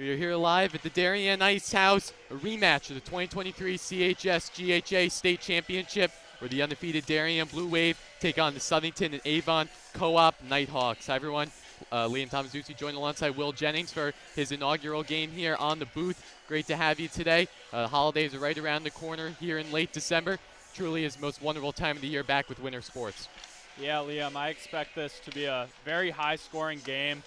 We are here live at the Darien Ice House, a rematch of the 2023 CHS GHA State Championship, where the undefeated Darien Blue Wave take on the Southington and Avon Co-op Nighthawks. Hi everyone, Liam Tomaszewski joined alongside Will Jennings for his inaugural game here on the booth. Great to have you today. Holidays are right around the corner here in late December. Truly is the most wonderful time of the year back with winter sports. Yeah, Liam, I expect this to be a very high-scoring game.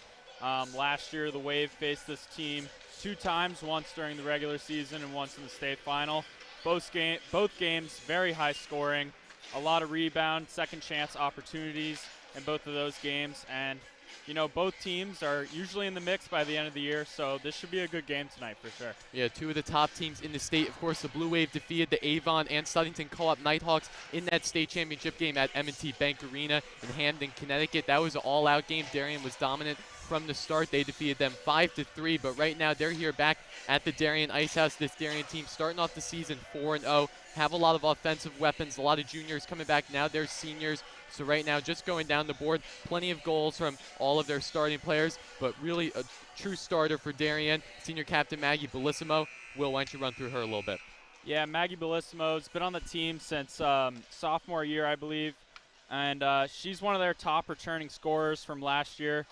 Last year, the Wave faced this team 2 times, once during the regular season and once in the state final. Both games very high-scoring, a lot of rebound, second-chance opportunities in both of those games. And, you know, both teams are usually in the mix by the end of the year, so this should be a good game tonight for sure. Yeah, 2 of the top teams in the state. Of course, the Blue Wave defeated the Avon and Southington Co-op Nighthawks in that state championship game at M&T Bank Arena in Hamden, Connecticut. That was an all-out game. Darien was dominant from the start. They defeated them 5-3, but right now they're here back at the Darien Ice House. This Darien team starting off the season 4-0, have a lot of offensive weapons, a lot of juniors coming back now. They're seniors. So right now, just going down the board, plenty of goals from all of their starting players, but really a true starter for Darien, senior captain Maggie Bellissimo. Will, why don't you run through her a little bit? Yeah, Maggie Bellissimo's been on the team since sophomore year, I believe, and she's one of their top returning scorers from last year.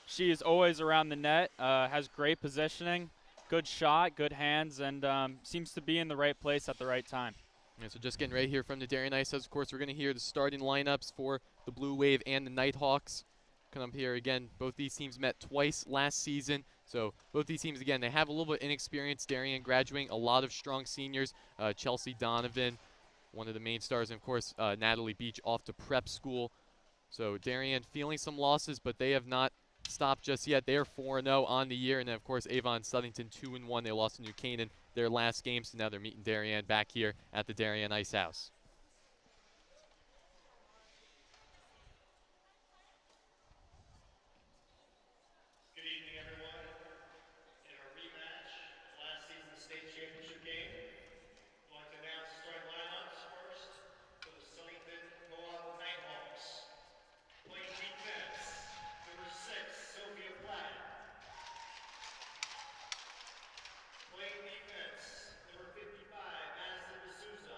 She is always around the net, has great positioning, good shot, good hands, and seems to be in the right place at the right time. Yeah, so just getting right here from the Darien Ice House. Of course, we're going to hear the starting lineups for the Blue Wave and the Nighthawks. Come up here again. Both these teams met twice last season. So both these teams, again, they have a little bit of inexperience. Darien graduating a lot of strong seniors. Chelsea Donovan, one of the main stars, and of course, Natalie Beach off to prep school. So Darien feeling some losses, but they have not stopped just yet. They are 4-0 on the year. And then, of course, Avon Southington 2-1. They lost to New Canaan their last game, so now they're meeting Darien back here at the Darien Ice House. Good evening, everyone. In our rematch of last season's state championship game, I'd like to announce the starting lineups first for the Southington Co-op Nighthawks. Playing defense, number 6, Sophia Platt. Playing defense, number 55, Madison D'Souza.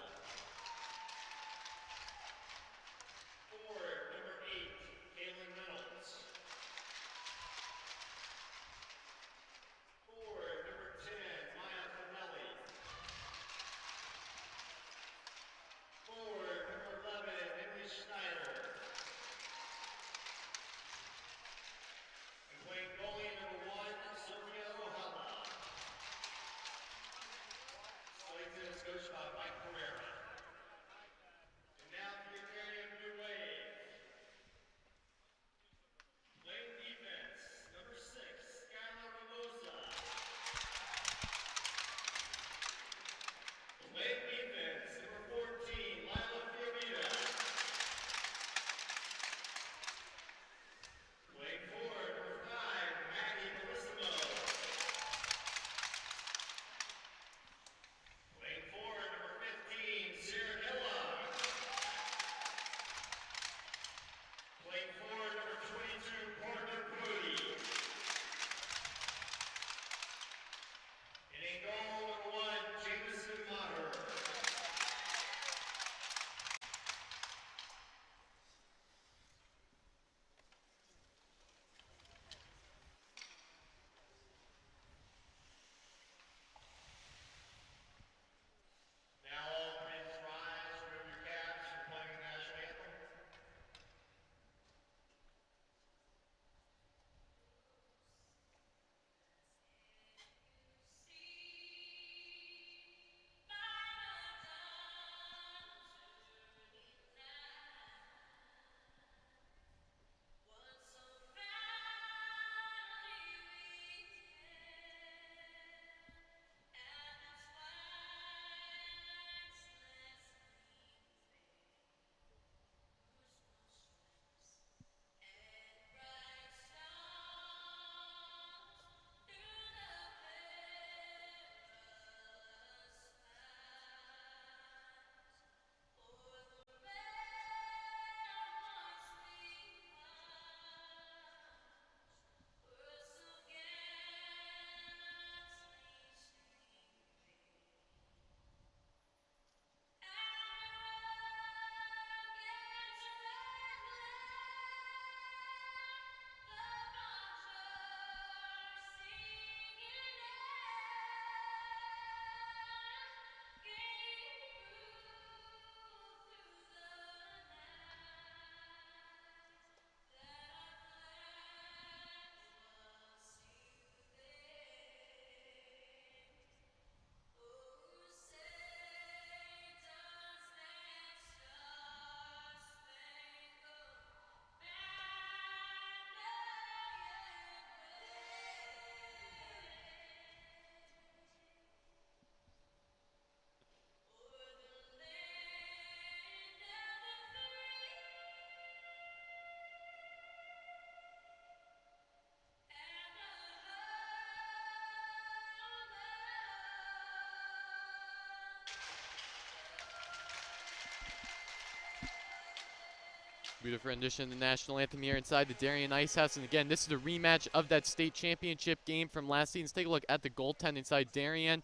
Beautiful rendition of the national anthem here inside the Darien Ice House. And again, this is the rematch of that state championship game from last season. Let's take a look at the goaltending inside. Darien,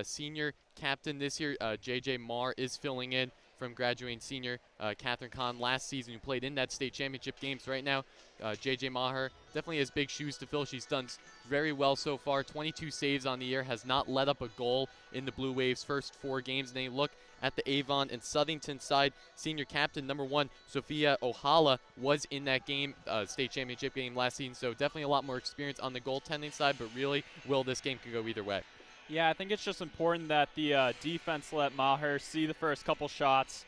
senior captain this year, J.J. Marr is filling in from graduating senior Catherine Kahn last season, who played in that state championship game. So right now, J.J. Maher definitely has big shoes to fill. She's done very well so far. 22 saves on the year, has not let up a goal in the Blue Waves' first 4 games. And then you look at the Avon and Southington side, senior captain number 1, Sophia Ohala, was in that game, state championship game last season. So definitely a lot more experience on the goaltending side, but really, this game could go either way. Yeah, I think it's just important that the defense let Maher see the first couple shots,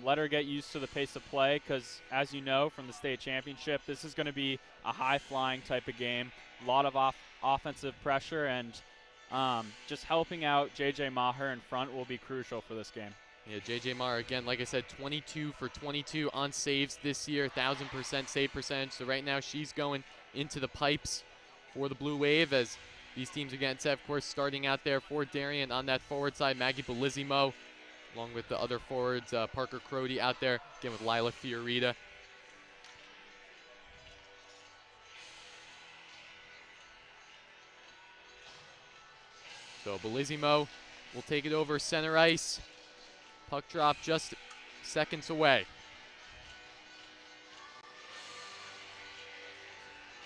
let her get used to the pace of play, because as you know from the state championship, this is going to be a high-flying type of game, a lot of offensive pressure, and just helping out J.J. Maher in front will be crucial for this game. Yeah, J.J. Maher, again, like I said, 22 for 22 on saves this year, 1,000% save percentage. So right now she's going into the pipes for the Blue Wave as these teams are getting set. Of course, starting out there for Darien on that forward side, Maggie Bellissimo, along with the other forwards, Parker Crody out there, again with Lila Fiorita. So Bellissimo will take it over center ice. Puck drop just seconds away.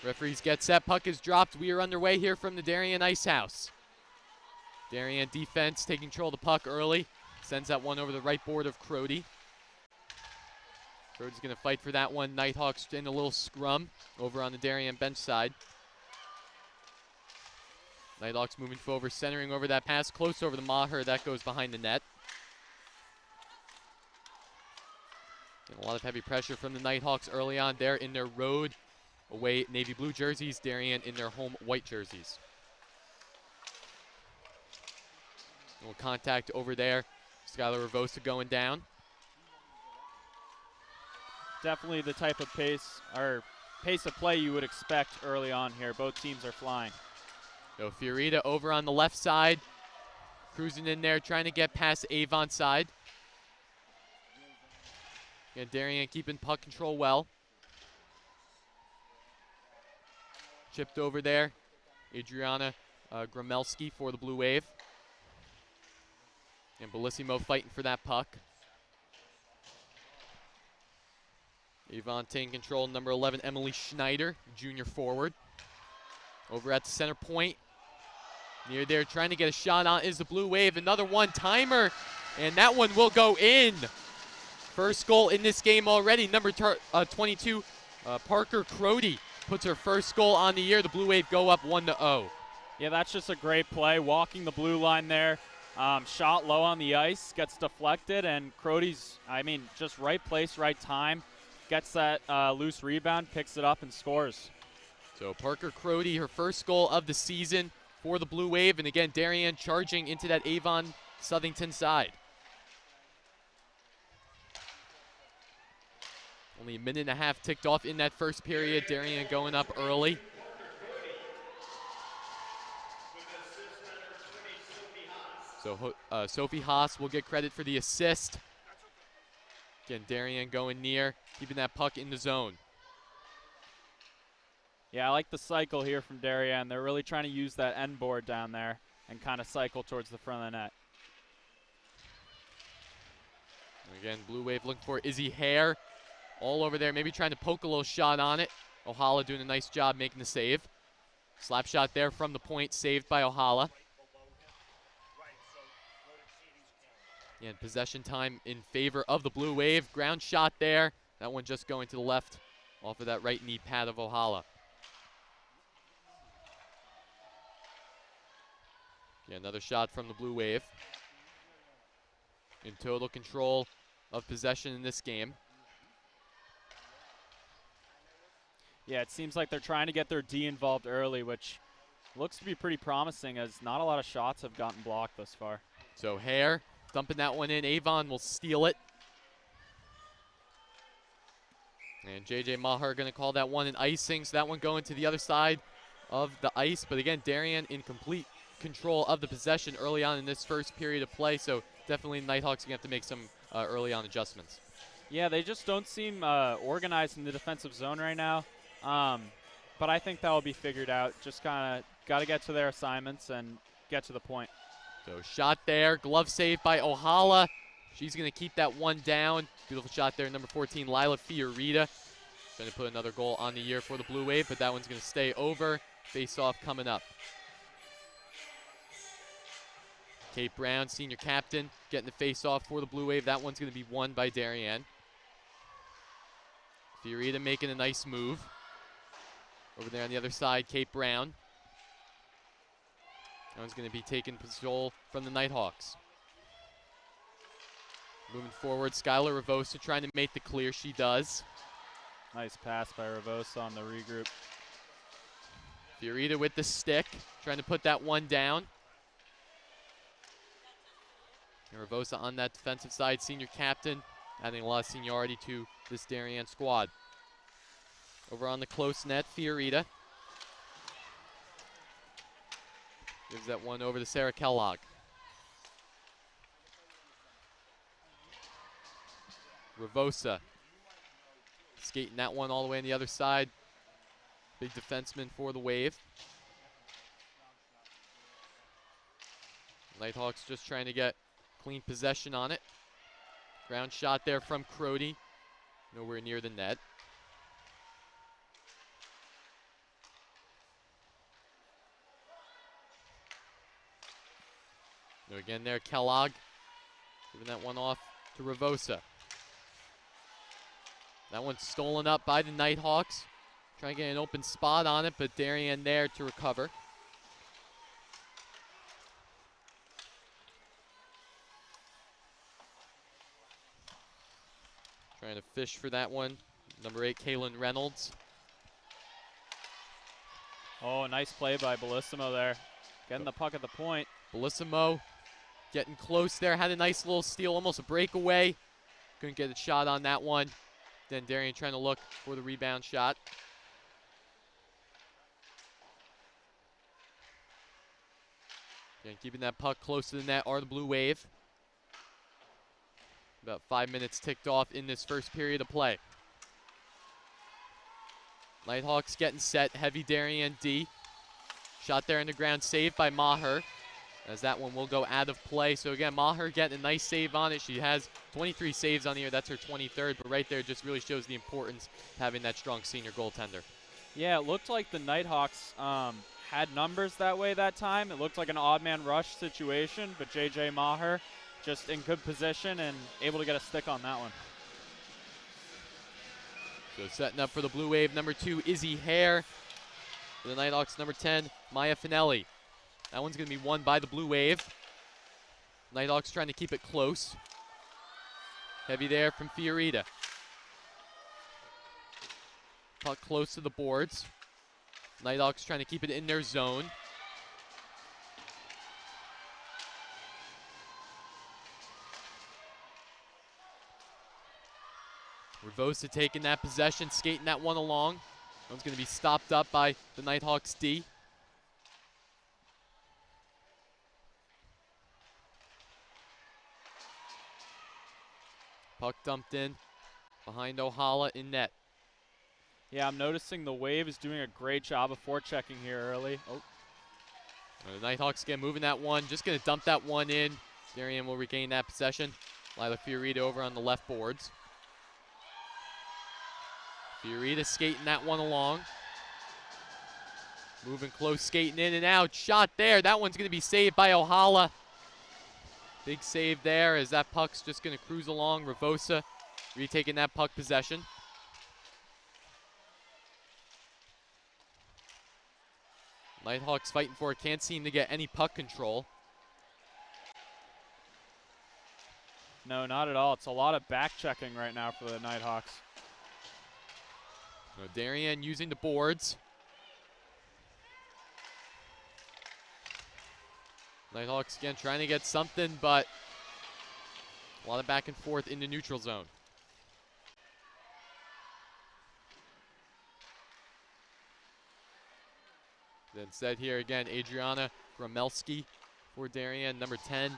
Referees get set. Puck is dropped. We are underway here from the Darien Ice House. Darien defense taking control of the puck early. Sends that one over the right board of Crody. Crody's going to fight for that one. Nighthawks in a little scrum over on the Darien bench side. Nighthawks moving forward, centering over that pass, close over the Maher. That goes behind the net. And a lot of heavy pressure from the Nighthawks early on. They're in their road away navy blue jerseys, Darien in their home white jerseys. A little contact over there. Skylar Ravosa going down. Definitely the type of pace of play you would expect early on here. Both teams are flying. So Fiorita over on the left side, cruising in there, trying to get past Avon side. Yeah, Darien keeping puck control well. Chipped over there, Adriana Gromelski for the Blue Wave. And Bellissimo fighting for that puck. Avon taking control, number 11, Emily Schneider, junior forward. Over at the center point. Near there, trying to get a shot on is the Blue Wave. Another one-timer, and that one will go in. First goal in this game already. Number 22, Parker Crody, puts her first goal on the year. The Blue Wave go up 1-0. Yeah, that's just a great play. Walking the blue line there. Shot low on the ice, gets deflected, and Crody's, just right place, right time. Gets that loose rebound, picks it up, and scores. So Parker Crody, her first goal of the season for the Blue Wave. And again, Darien charging into that Avon Southington side. Only a minute and a half ticked off in that first period. Darien going up early. So Sophie Haas will get credit for the assist. Again, Darien going near, keeping that puck in the zone. Yeah, I like the cycle here from Darien. They're really trying to use that end board down there and kind of cycle towards the front of the net. Again, Blue Wave looking for Izzy Hare. All over there, maybe trying to poke a little shot on it. Ohala doing a nice job making the save. Slap shot there from the point, saved by Ohala. And possession time in favor of the Blue Wave. Ground shot there. That one just going to the left off of that right knee pad of Ohala. Yeah, another shot from the Blue Wave. In total control of possession in this game. Yeah, it seems like they're trying to get their D involved early, which looks to be pretty promising as not a lot of shots have gotten blocked thus far. So Hare dumping that one in. Avon will steal it. And J.J. Maher going to call that one an icing, so that one going to the other side of the ice. But again, Darien in complete control of the possession early on in this first period of play, so definitely Nighthawks are going to have to make some early on adjustments. Yeah, they just don't seem organized in the defensive zone right now. But I think that will be figured out. Just kind of got to get to their assignments and get to the point. So shot there, glove save by Ohala. She's going to keep that one down. Beautiful shot there, number 14, Lila Fiorita. Trying to put another goal on the year for the Blue Wave, but that one's going to stay over. Face-off coming up. Kate Brown, senior captain, getting the face-off for the Blue Wave. That one's going to be won by Darien. Fiorita making a nice move. Over there on the other side, Kate Brown. That one's going to be taking control from the Nighthawks. Moving forward, Skylar Ravosa trying to make the clear. She does. Nice pass by Ravosa on the regroup. Fiorita with the stick, trying to put that one down. And Ravosa on that defensive side, senior captain, adding a lot of seniority to this Darien squad. Over on the close net, Fiorita. Gives that one over to Sarah Kellogg. Ravosa skating that one all the way on the other side. Big defenseman for the Wave. Nighthawks just trying to get clean possession on it. Ground shot there from Crody. Nowhere near the net. So again there, Kellogg giving that one off to Ravosa. That one's stolen up by the Nighthawks. Trying to get an open spot on it, but Darien there to recover. Trying to fish for that one. Number 8, Kaylin Reynolds. Oh, nice play by Bellissimo there. Getting the puck at the point. Bellissimo getting close there. Had a nice little steal, almost a breakaway. Couldn't get a shot on that one. Then Darien trying to look for the rebound shot. Again, keeping that puck close to the net are the Blue Wave. About 5 minutes ticked off in this first period of play. Nighthawks getting set, heavy Darien D. Shot there in the ground, saved by Maher, as that one will go out of play. So again, Maher getting a nice save on it. She has 23 saves on the year. That's her 23rd, but right there just really shows the importance of having that strong senior goaltender. Yeah, it looked like the Nighthawks had numbers that way that time. It looked like an odd man rush situation, but JJ Maher just in good position and able to get a stick on that one. So setting up for the Blue Wave, number 2, Izzy Hare. For the Nighthawks, number 10, Maya Finelli. That one's going to be won by the Blue Wave. Nighthawks trying to keep it close. Heavy there from Fiorita. Puck close to the boards. Nighthawks trying to keep it in their zone. Ravosa taking that possession, skating that one along. One's going to be stopped up by the Nighthawks D. Puck dumped in behind Ohala in net. Yeah, I'm noticing the Wave is doing a great job of forechecking here early. Oh. The Nighthawks again moving that one, just going to dump that one in. Darien will regain that possession. Lila Fiorita over on the left boards. Fiorita skating that one along. Moving close, skating in and out. Shot there. That one's going to be saved by Ohala. Big save there as that puck's just going to cruise along. Ravosa retaking that puck possession. Nighthawks fighting for it. Can't seem to get any puck control. No, not at all. It's a lot of back checking right now for the Nighthawks. So Darien using the boards. Nighthawks again trying to get something, but a lot of back and forth in the neutral zone. Then set here again, Adriana Gromelski for Darien, number 10.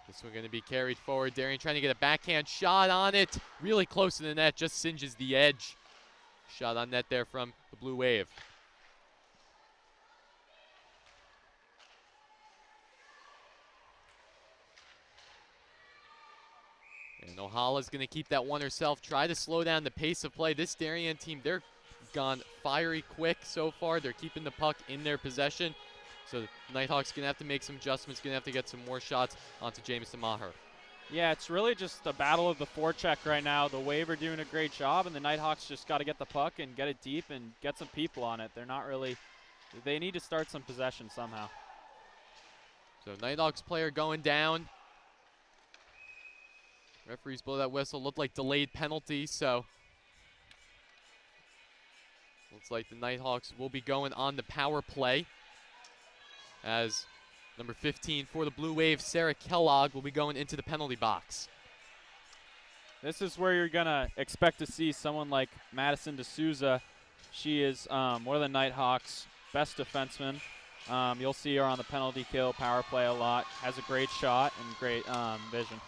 This one going to be carried forward. Darien trying to get a backhand shot on it. Really close to the net, just singes the edge. Shot on net there from the Blue Wave. And Ohala's going to keep that one herself, try to slow down the pace of play. This Darien team, they're gone fiery quick so far. They're keeping the puck in their possession. So the Nighthawks going to have to make some adjustments, going to have to get some more shots onto Jamison Maher. Yeah, it's really just a battle of the forecheck right now. The Wave are doing a great job, and the Nighthawks just got to get the puck and get it deep and get some people on it. They're not really, they need to start some possession somehow. So Nighthawks player going down. Referees blow that whistle. Looked like delayed penalty, so looks like the Nighthawks will be going on the power play as number 15 for the Blue Wave, Sarah Kellogg, will be going into the penalty box. This is where you're going to expect to see someone like Madison D'Souza. She is one of the Nighthawks' best defensemen. You'll see her on the penalty kill, power play a lot. Has a great shot and great vision.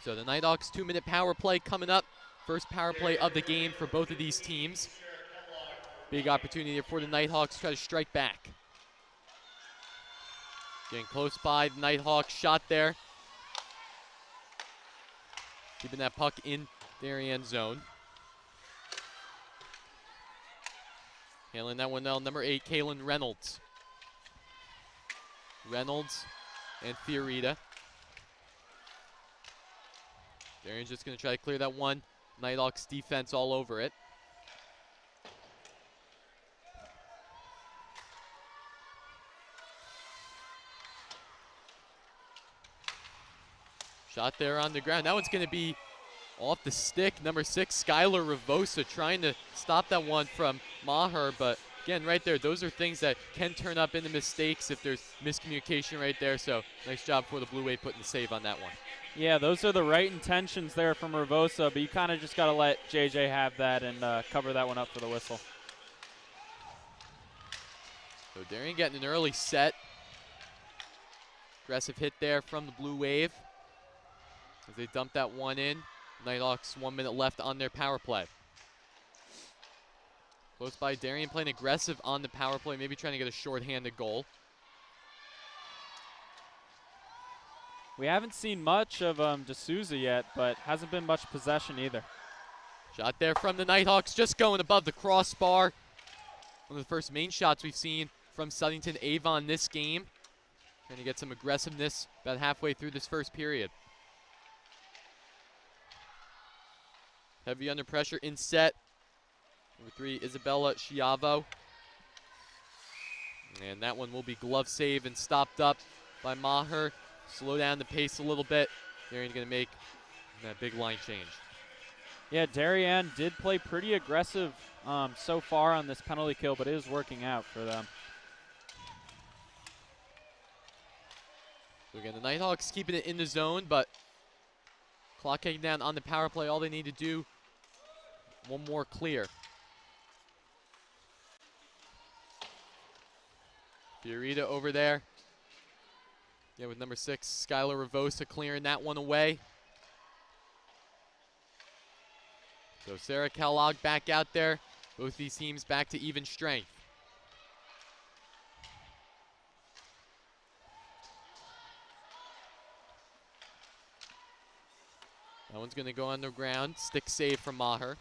So the Nighthawks 2-minute power play coming up. First power play of the game for both of these teams. Big opportunity for the Nighthawks to try to strike back. Getting close by, the Nighthawks shot there. Keeping that puck in their end zone. Handling that one now, number 8, Kaylin Reynolds. Reynolds and Fiorita. Darien's just going to try to clear that one. Nighthawks defense all over it. Shot there on the ground. That one's going to be off the stick. Number 6, Skylar Ravosa, trying to stop that one from Maher. But again, right there, those are things that can turn up into mistakes if there's miscommunication right there. So nice job for the Blue Wave putting the save on that one. Yeah, those are the right intentions there from Ravosa, but you kind of just got to let JJ have that and cover that one up for the whistle. So Darien getting an early set. Aggressive hit there from the Blue Wave as they dump that one in. Nighthawks 1 minute left on their power play. Close by, Darien playing aggressive on the power play, maybe trying to get a short-handed goal. We haven't seen much of D'Souza yet, but hasn't been much possession either. Shot there from the Nighthawks, just going above the crossbar. One of the first main shots we've seen from Southington Avon this game. Trying to get some aggressiveness about halfway through this first period. Heavy under pressure in set. Number 3, Isabella Schiavo. And that one will be glove save and stopped up by Maher. Slow down the pace a little bit. Darien's going to make that big line change. Yeah, Darien did play pretty aggressive so far on this penalty kill, but it is working out for them. So again, the Nighthawks keeping it in the zone, but clock heading down on the power play. All they need to do, one more clear. Fiorita over there. Yeah, with number 6, Skylar Ravosa clearing that one away. So Sarah Kellogg back out there. Both these teams back to even strength. That one's going to go underground. Stick save from Maher.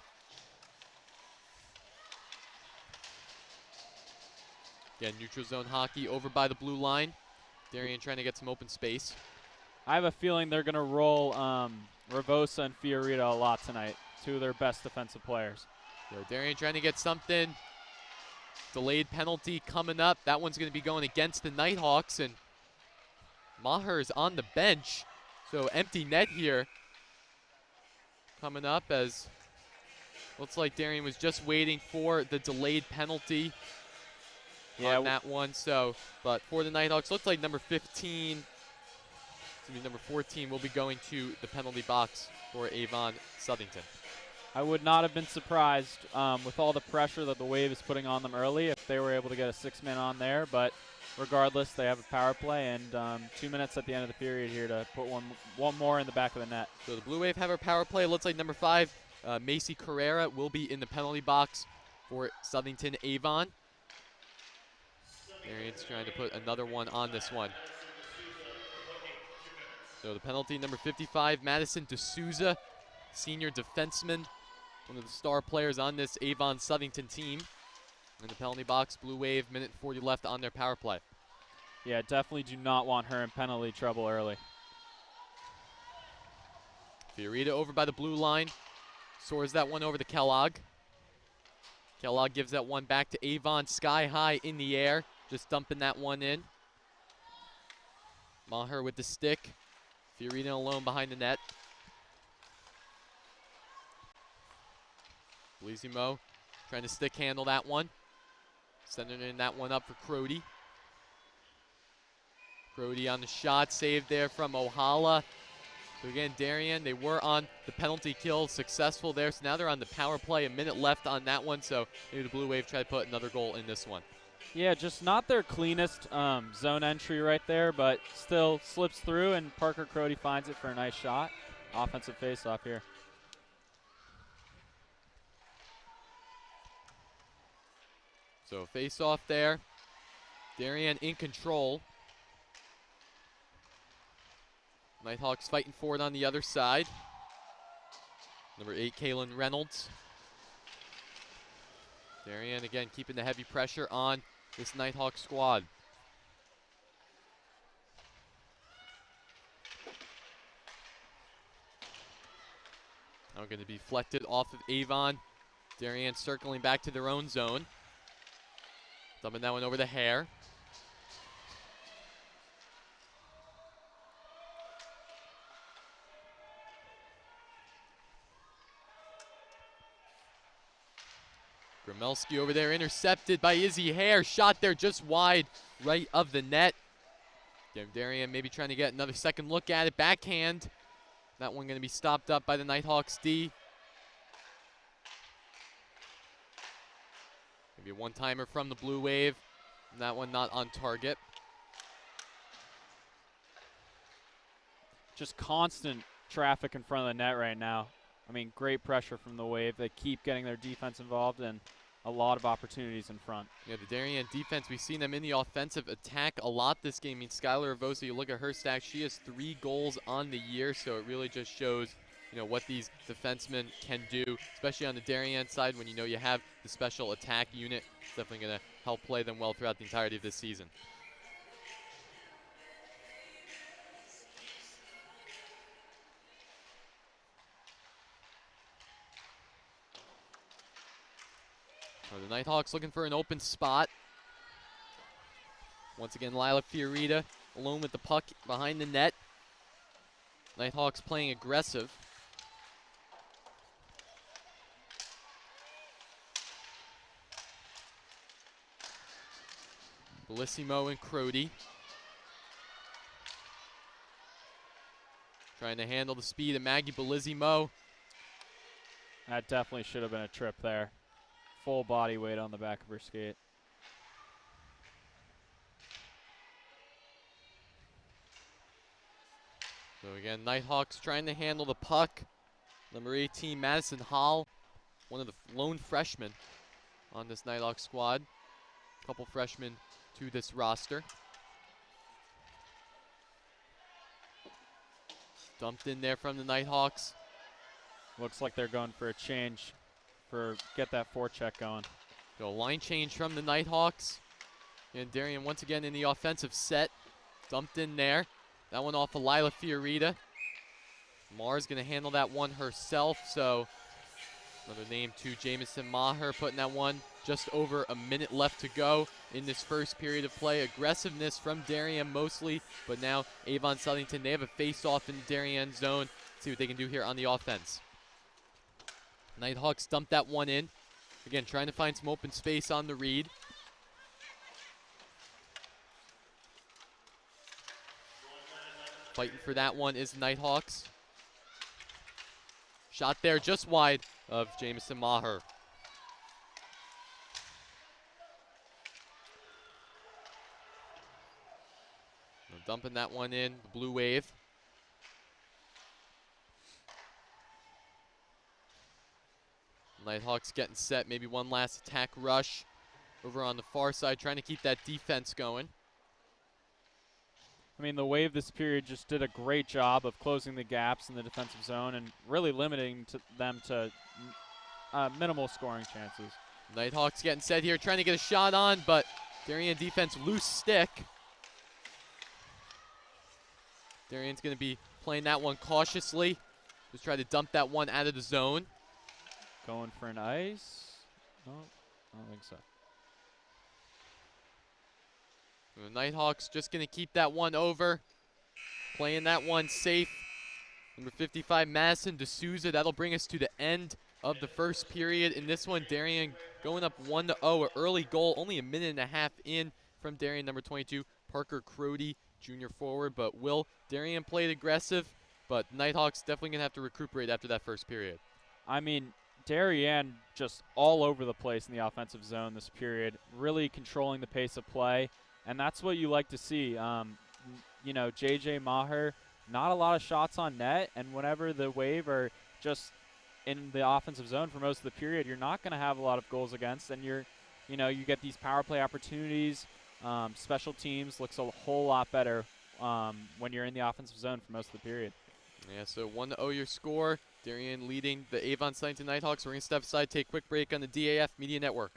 Again, neutral zone hockey over by the blue line. Darien trying to get some open space. I have a feeling they're going to roll Ravosa and Fiorita a lot tonight. Two of their best defensive players. So Darien trying to get something. Delayed penalty coming up. That one's going to be going against the Nighthawks, and Maher is on the bench. So empty net here coming up, as looks like Darien was just waiting for the delayed penalty on that one. So, but for the Nighthawks, looks like number 15, number 14 will be going to the penalty box for Avon Southington. I would not have been surprised with all the pressure that the Wave is putting on them early if they were able to get a 6-man on there. But regardless, they have a power play and 2 minutes at the end of the period here to put one more in the back of the net. So the Blue Wave have our power play. It looks like number 5, Macy Carrera, will be in the penalty box for Southington Avon. Darien's trying to put another one on this one. So the penalty, number 55, Madison D'Souza, senior defenseman, one of the star players on this Avon Southington team. In the penalty box, Blue Wave, minute 40 left on their power play. Yeah, definitely do not want her in penalty trouble early. Fiorita over by the blue line, soars that one over to Kellogg. Kellogg gives that one back to Avon, sky high in the air, just dumping that one in. Maher with the stick, Fiorita alone behind the net. Bellissimo trying to stick handle that one. Sending in that one up for Crody. Crody on the shot, saved there from Ohala. So again, Darien, they were on the penalty kill, successful there. So now they're on the power play, a minute left on that one. So maybe the Blue Wave try to put another goal in this one. Yeah, just not their cleanest zone entry right there, but still slips through, and Parker Crody finds it for a nice shot. Offensive faceoff here. So face off there. Darien in control. Nighthawks fighting for it on the other side. Number 8, Kaylin Reynolds. Darien again keeping the heavy pressure on this Nighthawk squad. Now going to be deflected off of Avon. Darien circling back to their own zone. Dumping that one over the hair. Gromelski over there, intercepted by Izzy Hare. Shot there just wide, right of the net. Darien maybe trying to get another second look at it. Backhand. That one going to be stopped up by the Nighthawks D. Maybe a one-timer from the Blue Wave. And that one not on target. Just constant traffic in front of the net right now. I mean, great pressure from the Wave. They keep getting their defense involved and a lot of opportunities in front. Yeah, the Darien defense, we've seen them in the offensive attack a lot this game. I mean, Skylar Avosa, you look at her stats, she has 3 goals on the year, so it really just shows, you know, what these defensemen can do, especially on the Darien side when you know you have the special attack unit. It's definitely going to help play them well throughout the entirety of this season. So the Nighthawks looking for an open spot. Once again, Lila Fiorita alone with the puck behind the net. Nighthawks playing aggressive. Bellissimo and Crody. Trying to handle the speed of Maggie Bellissimo. That definitely should have been a trip there. Full body weight on the back of her skate. So again, Nighthawks trying to handle the puck. Number 18, Madison Hall, one of the lone freshmen on this Nighthawk squad. Couple freshmen to this roster. Dumped in there from the Nighthawks. Looks like they're going for a change. Get that forecheck going. So line change from the Nighthawks. And Darien once again in the offensive set. Dumped in there. That one off of Lila Fiorita. Mars going to handle that one herself. So another name to Jamison Maher putting that one just over a minute left to go in this first period of play. Aggressiveness from Darien mostly, but now Avon Southington, they have a face-off in the Darien zone. See what they can do here on the offense. Nighthawks dumped that one in. Again, trying to find some open space on the read. Fighting for that one is Nighthawks. Shot there just wide of Jamison Maher. Dumping that one in, the Blue Wave. Nighthawks getting set, maybe one last attack rush over on the far side, trying to keep that defense going. I mean, the Wave this period just did a great job of closing the gaps in the defensive zone and really limiting them to minimal scoring chances. Nighthawks getting set here, trying to get a shot on, but Darien defense loose stick. Darien's going to be playing that one cautiously. Just try to dump that one out of the zone. Going for an ice? No, I don't think so. The Nighthawks just going to keep that one over. Playing that one safe. Number 55, Madison D'Souza. That'll bring us to the end of the first period. In this one, Darien going up 1-0. An early goal, only a minute and a half in from Darien, number 22, Parker Crody, junior forward. But Darien played aggressive, but Nighthawks definitely going to have to recuperate after that first period. I mean, Darien just all over the place in the offensive zone this period, really controlling the pace of play, and that's what you like to see. You know, J.J. Maher, not a lot of shots on net, and whenever the Wave are just in the offensive zone for most of the period, you're not going to have a lot of goals against, and you get these power play opportunities. Special teams looks a whole lot better when you're in the offensive zone for most of the period. Yeah, so 1-0 your score. Darien leading the Avon Southington Nighthawks. We're going to step aside, take a quick break on the DAF Media Network.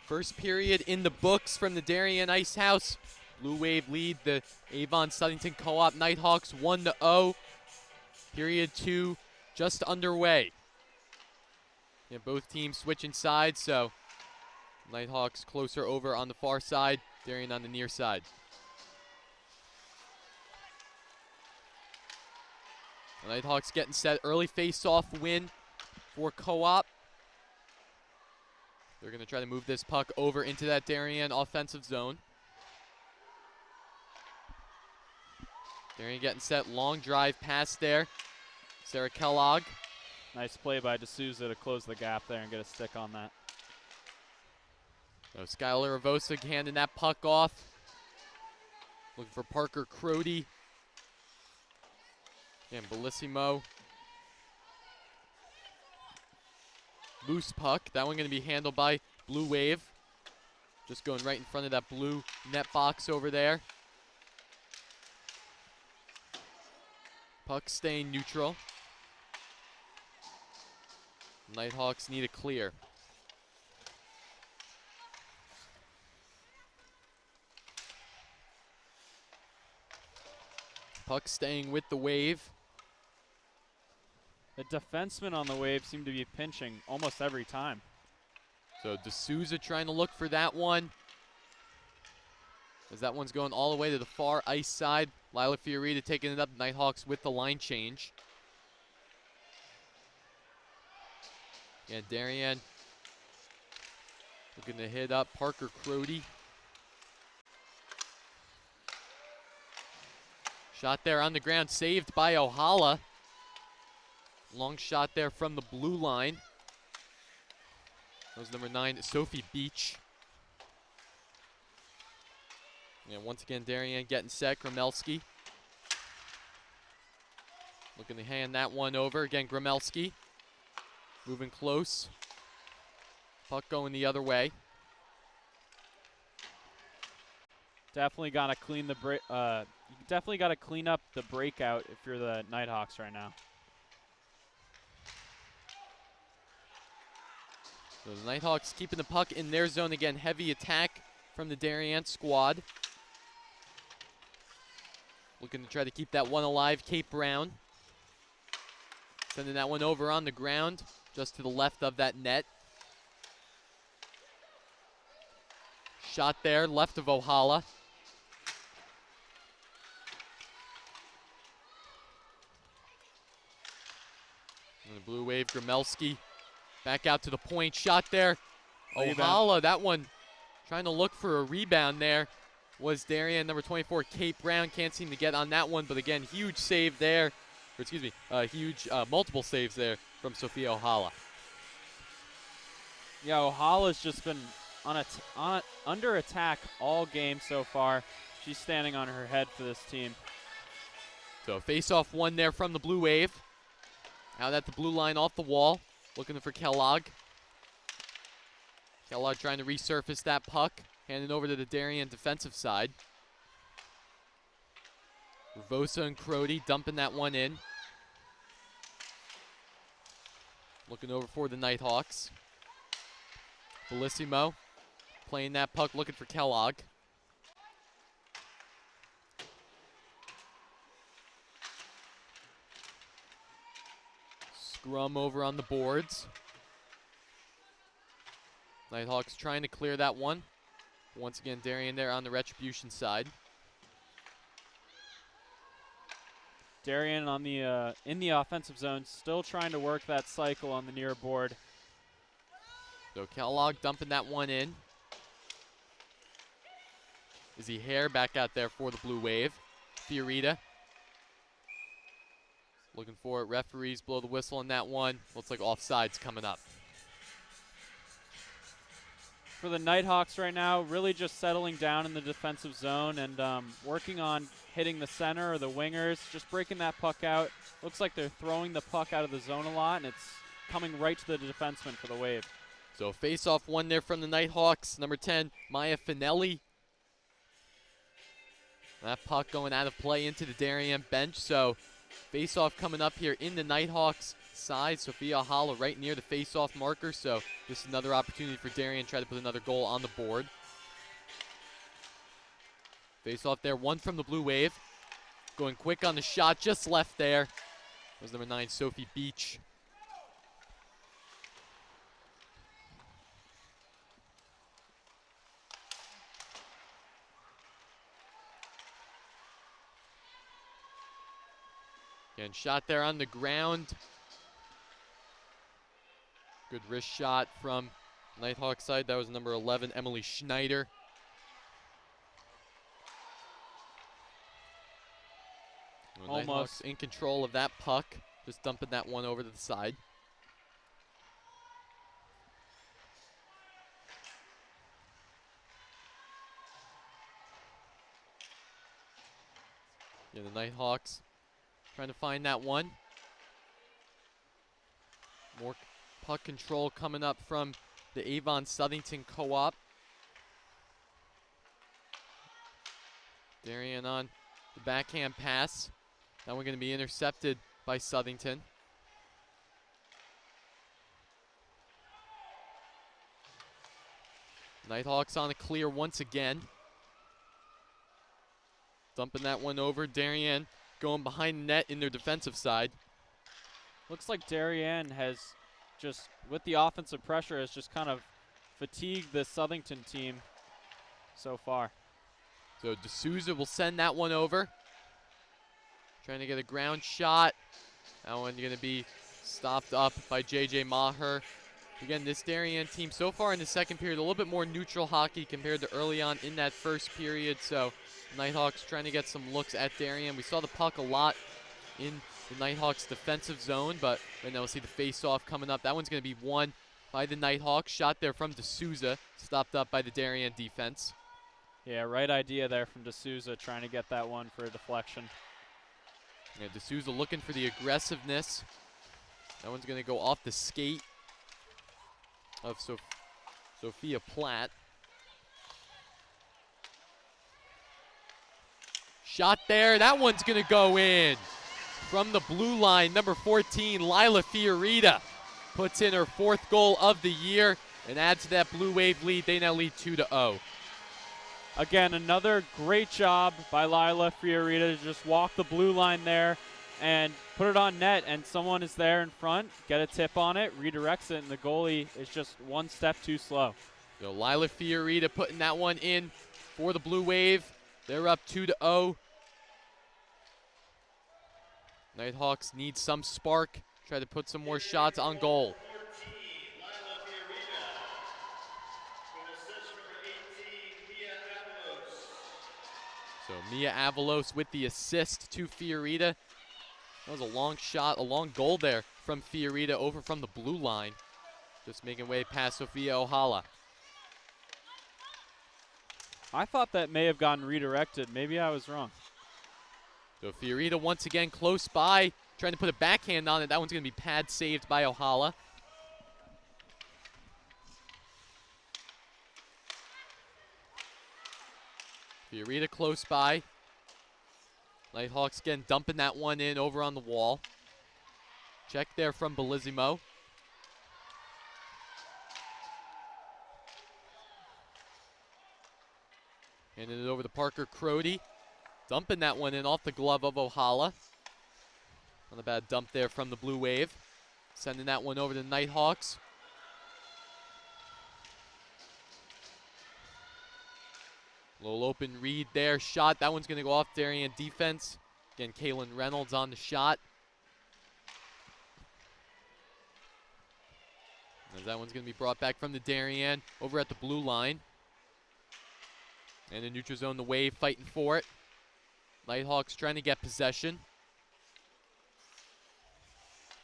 First period in the books from the Darien Ice House. Blue Wave lead the Avon Southington Co-op Nighthawks 1-0. Period 2 just underway. Yeah, both teams switching sides, so Nighthawks closer over on the far side, Darien on the near side. The Nighthawks getting set. Early face-off win for Co-op. They're going to try to move this puck over into that Darien offensive zone. Darien getting set. Long drive pass there. Sarah Kellogg. Nice play by D'Souza to close the gap there and get a stick on that. So Skylar Ravosa handing that puck off. Looking for Parker Crody. And Bellissimo. Loose puck. That one going to be handled by Blue Wave. Just going right in front of that blue net box over there. Puck staying neutral. Nighthawks need a clear. Puck staying with the Wave. The defensemen on the Wave seem to be pinching almost every time. So D'Souza trying to look for that one. As that one's going all the way to the far ice side. Lila Fiorita taking it up. Nighthawks with the line change. Yeah, Darien Looking to hit up Parker Crody. Shot there on the ground, saved by Ohala. Long shot there from the blue line. That was number 9, Sophie Beach. And once again, Darien getting set. Gromelski looking to hand that one over. Again, Gromelski moving close. Puck going the other way. Definitely got to clean the definitely got to clean up the breakout if you're the Nighthawks right now. So the Nighthawks keeping the puck in their zone again. Heavy attack from the Darien squad. Looking to try to keep that one alive. Kate Brown sending that one over on the ground, just to the left of that net. Shot there, left of Ohala. And the Blue Wave, Gromelski back out to the point. Shot there. Ohala, that one trying to look for a rebound there was Darien, number 24, Kate Brown. Can't seem to get on that one, but again, huge save there. Or excuse me, huge multiple saves there from Sophia Ohala. Yeah, Ohala's just been under attack all game so far. She's standing on her head for this team. So face-off one there from the Blue Wave. Out at the blue line off the wall, looking for Kellogg. Kellogg trying to resurface that puck, handing over to the Darien defensive side. Ravosa and Crody dumping that one in. Looking over for the Nighthawks. Bellissimo playing that puck, looking for Kellogg. Scrum over on the boards. Nighthawks trying to clear that one. Once again, Darien there on the retribution side. Darien on the in the offensive zone, still trying to work that cycle on the near board. So Kellogg dumping that one in. Izzy Hare back out there for the Blue Wave. Fiorita looking for it. Referees blow the whistle on that one. Looks like offside's coming up. For the Nighthawks right now, really just settling down in the defensive zone and working on hitting the center or the wingers, just breaking that puck out. Looks like they're throwing the puck out of the zone a lot, and it's coming right to the defenseman for the Wave. So face-off one there from the Nighthawks. Number 10, Maya Finelli. That puck going out of play into the Darien bench. So face-off coming up here in the Nighthawks side. Sophia Ohala right near the face-off marker. So this is another opportunity for Darien to try to put another goal on the board. Face-off there, one from the Blue Wave. Going quick on the shot, just left there. That was number 9, Sophie Beach. Again, shot there on the ground. Good wrist shot from Nighthawk side. That was number 11, Emily Schneider. Almost Nighthawks in control of that puck. Just dumping that one over to the side. Yeah, the Nighthawks trying to find that one. More puck control coming up from the Avon Southington co-op. Darien on the backhand pass. That one going to be intercepted by Southington. Nighthawks on a clear once again. Dumping that one over. Darien going behind the net in their defensive side. Looks like Darien has just, with the offensive pressure, has just kind of fatigued the Southington team so far. So D'Souza will send that one over. Trying to get a ground shot. That one going to be stopped up by J.J. Maher. Again, this Darien team so far in the second period, a little bit more neutral hockey compared to early on in that first period. So Nighthawks trying to get some looks at Darien. We saw the puck a lot in the Nighthawks defensive zone, but right now we'll see the face-off coming up. That one's going to be won by the Nighthawks. Shot there from D'Souza, stopped up by the Darien defense. Yeah, right idea there from D'Souza, trying to get that one for a deflection. Yeah, D'Souza looking for the aggressiveness. That one's going to go off the skate of Sophia Platt. Shot there, that one's going to go in. From the blue line, number 14, Lila Fiorita puts in her 4th goal of the year and adds to that Blue Wave lead. They now lead 2-0. Again, another great job by Lila Fiorita to just walk the blue line there and put it on net, and someone is there in front, get a tip on it, redirects it, and the goalie is just one step too slow. So Lila Fiorita putting that one in for the Blue Wave. They're up 2-0. Nighthawks need some spark, try to put some more shots on goal. So Mia Avalos with the assist to Fiorita. That was a long shot, a long goal there from Fiorita over from the blue line. Just making way past Sophia Ohala. I thought that may have gotten redirected. Maybe I was wrong. So Fiorita once again close by, trying to put a backhand on it. That one's going to be pad saved by Ohala. Fiorita close by. Nighthawks again dumping that one in over on the wall. Check there from Bellissimo. Handing it over to Parker Crody. Dumping that one in off the glove of Ohala. Not a bad dump there from the Blue Wave. Sending that one over to the Nighthawks. Little open read there, shot. That one's going to go off Darien defense. Again, Kaylin Reynolds on the shot. As that one's going to be brought back from the Darien over at the blue line. And in neutral zone, the Wave fighting for it. Nighthawks trying to get possession.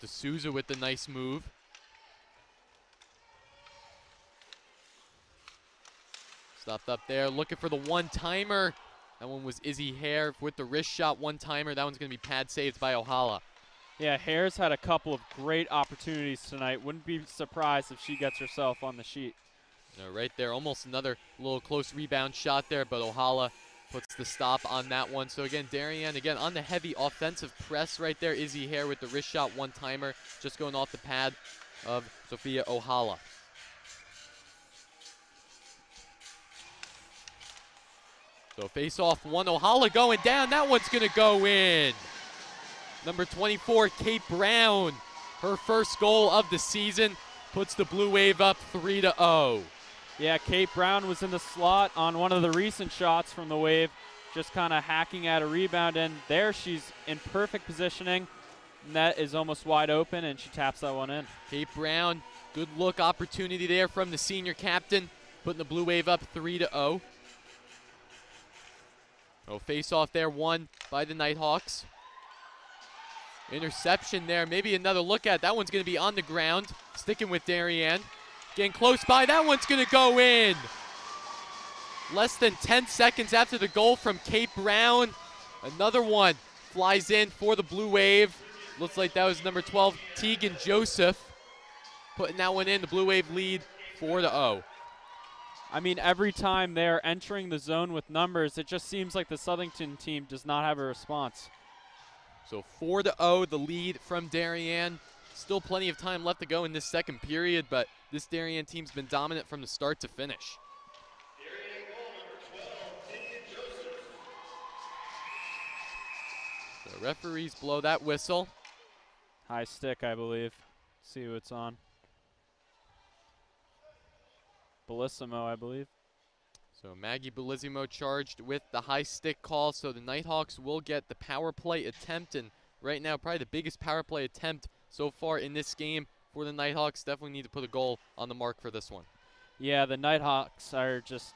D'Souza with the nice move. Stopped up there, looking for the one-timer. That one was Izzy Hare with the wrist shot one-timer. That one's going to be pad saved by Ohala. Yeah, Hare's had a couple of great opportunities tonight. Wouldn't be surprised if she gets herself on the sheet. Right there, almost another little close rebound shot there, but Ohala puts the stop on that one. So again, Darien, again, on the heavy offensive press right there. Izzy Hare with the wrist shot one-timer, just going off the pad of Sophia Ohala. So face-off one, Ohala going down. That one's going to go in. Number 24, Kate Brown, her first goal of the season, puts the Blue Wave up 3-0. Yeah, Kate Brown was in the slot on one of the recent shots from the Wave, just kind of hacking at a rebound, and there she's in perfect positioning. Net is almost wide open, and she taps that one in. Kate Brown, good look opportunity there from the senior captain, putting the Blue Wave up 3-0. Oh, face-off there, won by the Nighthawks. Interception there, maybe another look at. That one's going to be on the ground, sticking with Darien. Getting close by, that one's going to go in. Less than 10 seconds after the goal from Kate Brown. Another one flies in for the Blue Wave. Looks like that was number 12, Tegan Joseph, putting that one in. The Blue Wave lead 4-0. I mean, every time they're entering the zone with numbers, it just seems like the Southington team does not have a response. So 4-0, the lead from Darien. Still plenty of time left to go in this second period, but this Darien team's been dominant from the start to finish. Darien goal number 12, Tegan Joseph. The referees blow that whistle. High stick, I believe. See who it's on. Bellissimo, I believe. So Maggie Bellissimo charged with the high stick call, so the Nighthawks will get the power play attempt, and right now probably the biggest power play attempt so far in this game for the Nighthawks. Definitely need to put a goal on the mark for this one. Yeah, the Nighthawks are just,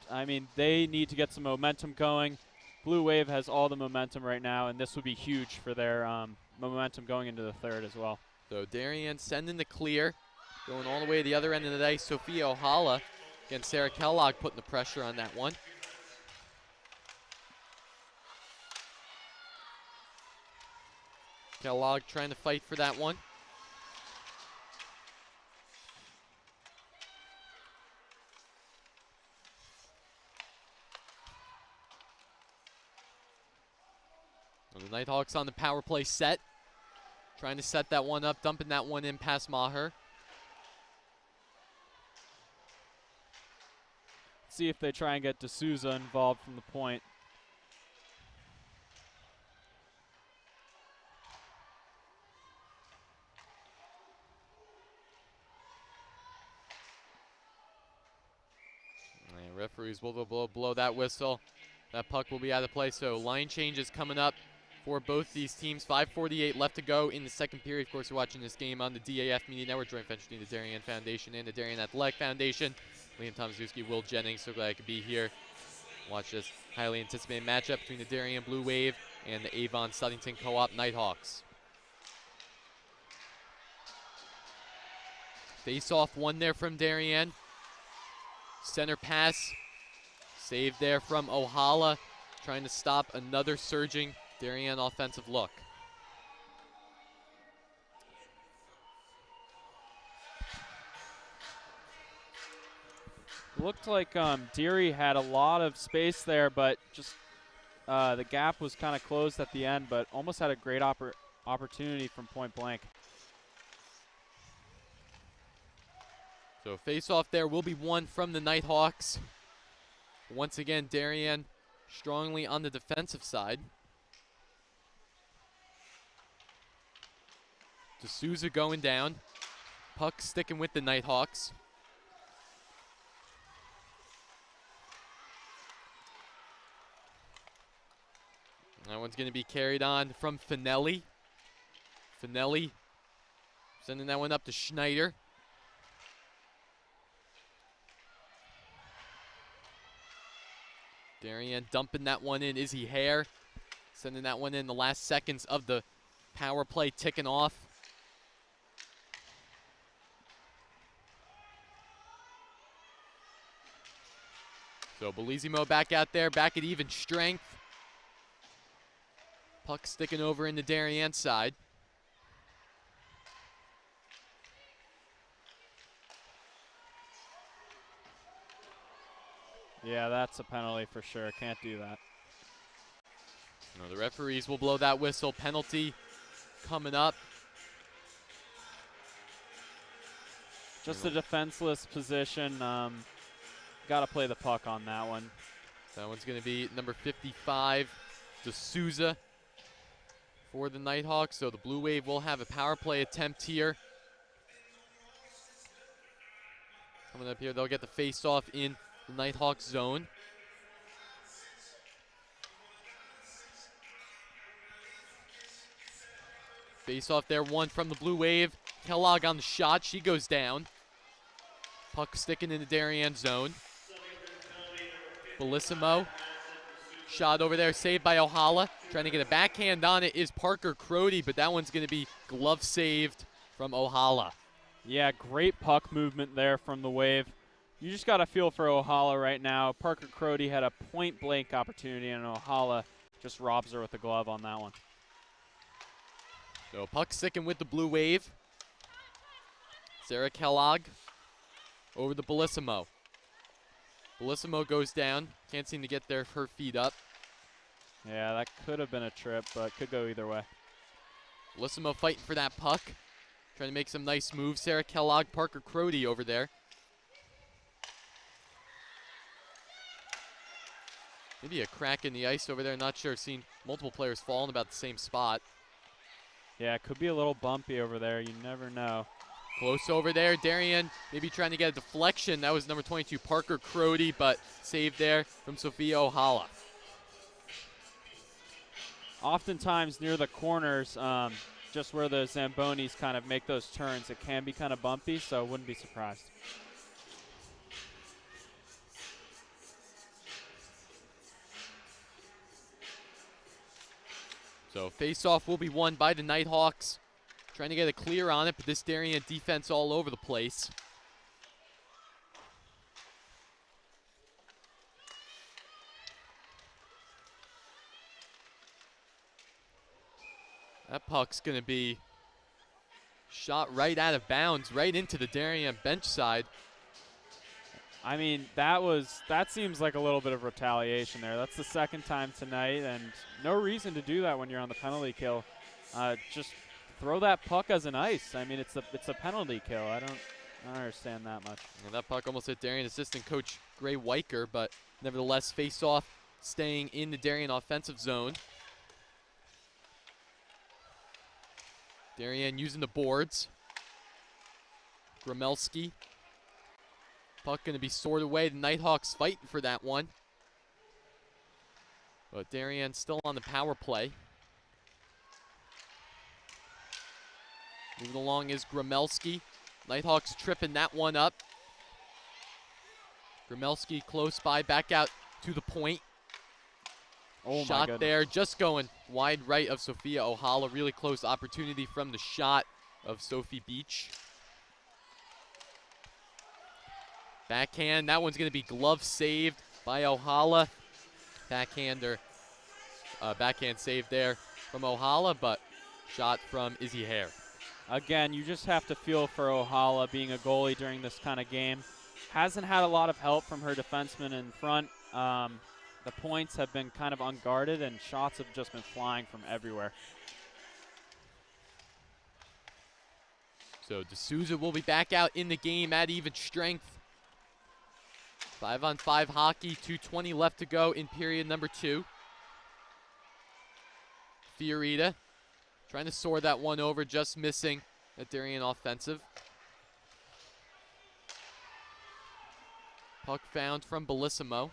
they need to get some momentum going. Blue Wave has all the momentum right now, and this would be huge for their momentum going into the third as well. So Darien sending the clear, going all the way to the other end of the ice. Sophia Ohala against Sarah Kellogg putting the pressure on that one. Kellogg trying to fight for that one. Well, the Nighthawks on the power play set. Trying to set that one up, dumping that one in past Maher. See if they try and get D'Souza involved from the point. And referees will blow that whistle. That puck will be out of play, so line changes coming up for both these teams. 5:48 left to go in the second period. Of course, you're watching this game on the DAF Media Network, joint venture between the Darien Foundation and the Darien Athletic Foundation. Liam Tomaszewski, Will Jennings, so glad I could be here. Watch this highly anticipated matchup between the Darien Blue Wave and the Avon Southington Co-op Nighthawks. Face-off one there from Darien. Center pass, saved there from Ohala, trying to stop another surging Darien offensive look. Looked like Deary had a lot of space there, but just the gap was kind of closed at the end, but almost had a great opportunity from point blank. So face-off there will be one from the Nighthawks. Once again, Darien strongly on the defensive side. D'Souza going down. Puck sticking with the Nighthawks. That one's going to be carried on from Finelli. Finelli sending that one up to Schneider. Darien dumping that one in. Izzy Hare sending that one in the last seconds of the power play ticking off. So Belizimo back out there, back at even strength. Puck sticking over in the Darien side. Yeah, that's a penalty for sure. Can't do that. No, the referees will blow that whistle. Penalty coming up. Just a defenseless position. Got to play the puck on that one. That one's going to be number 55, D'Souza, for the Nighthawks. So the Blue Wave will have a power play attempt here. Coming up here, they'll get the face-off in the Nighthawks zone. Face-off there, one from the Blue Wave. Kellogg on the shot, she goes down. Puck sticking in the Darien zone. Bellissimo. Shot over there, saved by Ohala. Trying to get a backhand on it is Parker Crody, but that one's going to be glove saved from Ohala. Yeah, great puck movement there from the Wave. You just got to feel for Ohala right now. Parker Crody had a point-blank opportunity, and Ohala just robs her with the glove on that one. So puck sticking with the Blue Wave. Sarah Kellogg over the Bellissimo. Bellissimo goes down. Can't seem to get her feet up. Yeah, that could have been a trip, but could go either way. Bellissimo fighting for that puck. Trying to make some nice moves. Sarah Kellogg, Parker Crody over there. Maybe a crack in the ice over there. Not sure. I've seen multiple players fall in about the same spot. Yeah, it could be a little bumpy over there. You never know. Close over there. Darien maybe trying to get a deflection. That was number 22, Parker Crody, but saved there from Sophia Ohala. Oftentimes near the corners, just where the Zambonis kind of make those turns, it can be kind of bumpy, so wouldn't be surprised. So face-off will be won by the Nighthawks. Trying to get a clear on it, but this Darien defense all over the place. That puck's going to be shot right out of bounds, right into the Darien bench side. I mean, that seems like a little bit of retaliation there. That's the second time tonight, and no reason to do that when you're on the penalty kill. Just throw that puck as an ice. I mean, it's a penalty kill. I don't understand that much. And that puck almost hit Darien assistant coach Gray Weicker, but nevertheless, face-off staying in the Darien offensive zone. Darien using the boards. Gromelski. Puck going to be sorted away. The Nighthawks fighting for that one. But Darien still on the power play. Moving along is Gromelski. Nighthawks tripping that one up. Gromelski close by, back out to the point. Oh, shot there, just going wide right of Sophia Ohala. Really close opportunity from the shot of Sophie Beach. Backhand, that one's going to be glove saved by Ohala. Backhand save there from Ohala, but shot from Izzy Hare. Again, you just have to feel for Ohala being a goalie during this kind of game. Hasn't had a lot of help from her defenseman in front. The points have been kind of unguarded, and shots have just been flying from everywhere. So D'Souza will be back out in the game at even strength. 5-on-5 hockey, 2:20 left to go in period number 2. Fiorita trying to soar that one over, just missing that Darien offensive. Puck found from Bellissimo.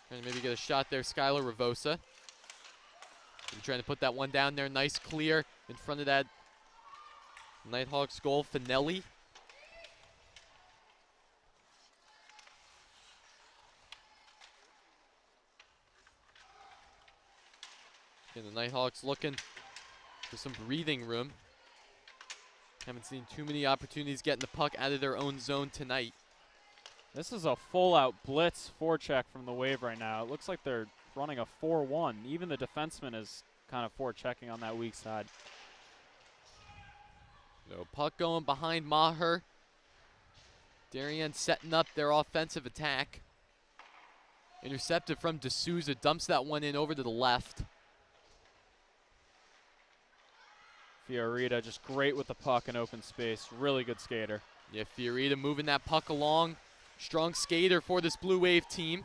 Trying to maybe get a shot there, Skylar Ravosa. Trying to put that one down there, nice clear in front of that Nighthawks goal, Finelli. And the Nighthawks looking for some breathing room. Haven't seen too many opportunities getting the puck out of their own zone tonight. This is a full-out blitz forecheck from the Wave right now. It looks like they're running a 4-1. Even the defenseman is kind of forechecking on that weak side. So puck going behind Maher. Darien setting up their offensive attack. Intercepted from D'Souza, dumps that one in over to the left. Fiorita just great with the puck in open space. Really good skater. Yeah, Fiorita moving that puck along. Strong skater for this Blue Wave team.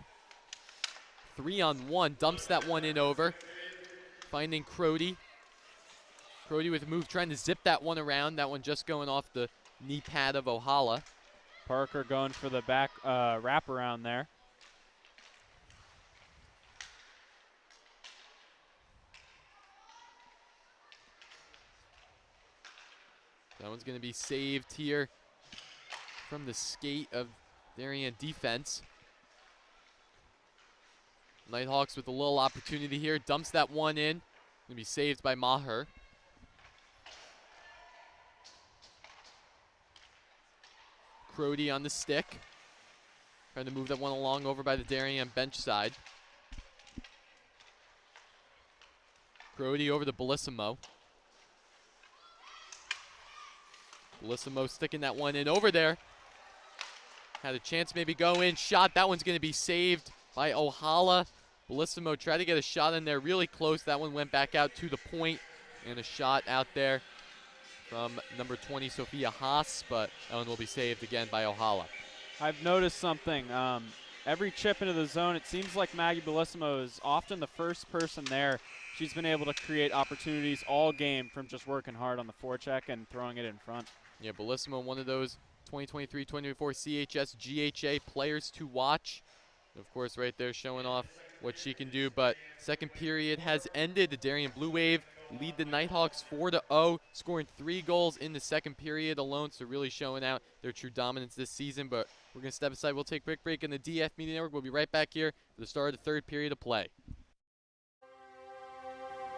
3-on-1, dumps that one in over. Finding Crody. Crody with a move, trying to zip that one around. That one just going off the knee pad of Ohala. Parker going for the back wraparound there. That one's going to be saved here from the skate of Darien defense. Nighthawks with a little opportunity here. Dumps that one in. Going to be saved by Maher. Crody on the stick. Trying to move that one along over by the Darien bench side. Crody over to Bellissimo. Bellissimo sticking that one in over there. Had a chance maybe go in. Shot. That one's going to be saved by Ohala. Bellissimo tried to get a shot in there really close. That one went back out to the point. And a shot out there from number 20, Sophia Haas. But that one will be saved again by Ohala. I've noticed something. Every chip into the zone, it seems like Maggie Bellissimo is often the first person there. She's been able to create opportunities all game from just working hard on the forecheck and throwing it in front. Yeah, Bellissimo, one of those 2023-2024 CHS GHA players to watch. Of course, right there showing off what she can do. But second period has ended. The Darien Blue Wave lead the Nighthawks 4-0, scoring 3 goals in the second period alone, so really showing out their true dominance this season. But we're going to step aside. We'll take a quick break in the DAF Media Network. We'll be right back here for the start of the third period of play.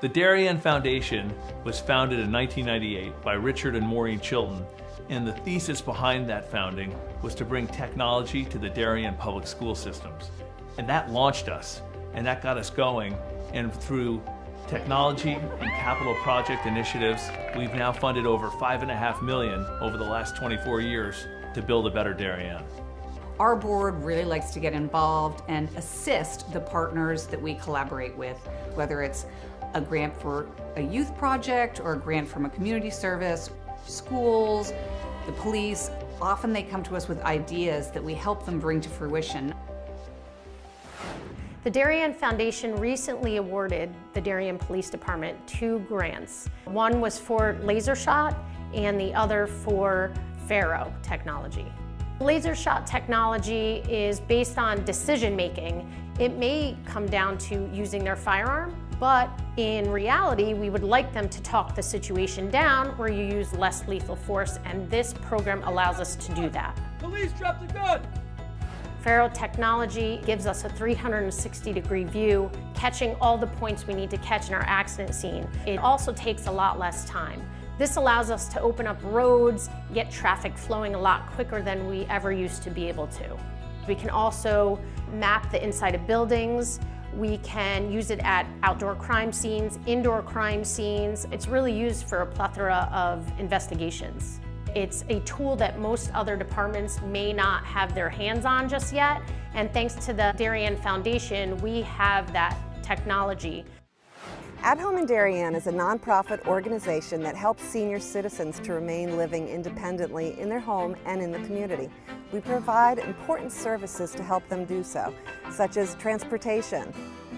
The Darien Foundation was founded in 1998 by Richard and Maureen Chilton, and the thesis behind that founding was to bring technology to the Darien public school systems. And that launched us, and that got us going, and through technology and capital project initiatives, we've now funded over $5.5 million over the last 24 years to build a better Darien. Our board really likes to get involved and assist the partners that we collaborate with, whether it's a grant for a youth project or a grant from a community service, schools, the police. Often they come to us with ideas that we help them bring to fruition. The Darien Foundation recently awarded the Darien Police Department 2 grants. One was for laser shot and the other for Faro technology. Laser shot technology is based on decision making. It may come down to using their firearm, but in reality, we would like them to talk the situation down where you use less lethal force, and this program allows us to do that. Police, drop the gun! Faro technology gives us a 360-degree view, catching all the points we need to catch in our accident scene. It also takes a lot less time. This allows us to open up roads, get traffic flowing a lot quicker than we ever used to be able to. We can also map the inside of buildings. We can use it at outdoor crime scenes, indoor crime scenes. It's really used for a plethora of investigations. It's a tool that most other departments may not have their hands on just yet, and thanks to the Darien Foundation, we have that technology. At Home in Darien is a nonprofit organization that helps senior citizens to remain living independently in their home and in the community. We provide important services to help them do so, such as transportation.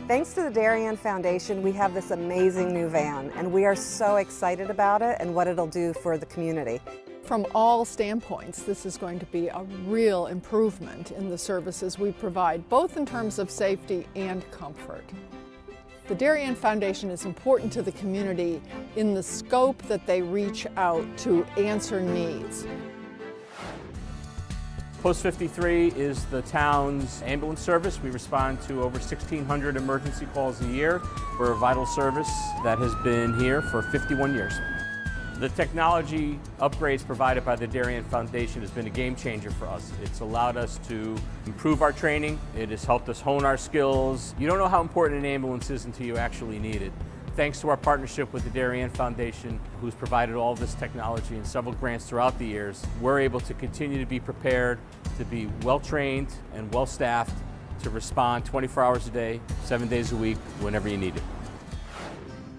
Thanks to the Darien Foundation, we have this amazing new van, and we are so excited about it and what it'll do for the community. From all standpoints, this is going to be a real improvement in the services we provide, both in terms of safety and comfort. The Darien Foundation is important to the community in the scope that they reach out to answer needs. Post 53 is the town's ambulance service. We respond to over 1,600 emergency calls a year. We're a vital service that has been here for 51 years. The technology upgrades provided by the Darien Foundation has been a game changer for us. It's allowed us to improve our training. It has helped us hone our skills. You don't know how important an ambulance is until you actually need it. Thanks to our partnership with the Darien Foundation, who's provided all of this technology and several grants throughout the years, we're able to continue to be prepared, to be well-trained and well-staffed, to respond 24 hours a day, 7 days a week, whenever you need it.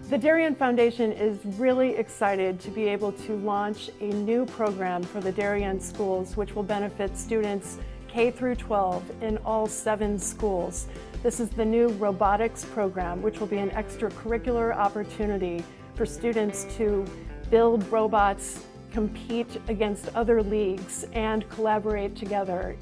The Darien Foundation is really excited to be able to launch a new program for the Darien schools, which will benefit students K through 12 in all 7 schools. This is the new robotics program, which will be an extracurricular opportunity for students to build robots, compete against other leagues, and collaborate together.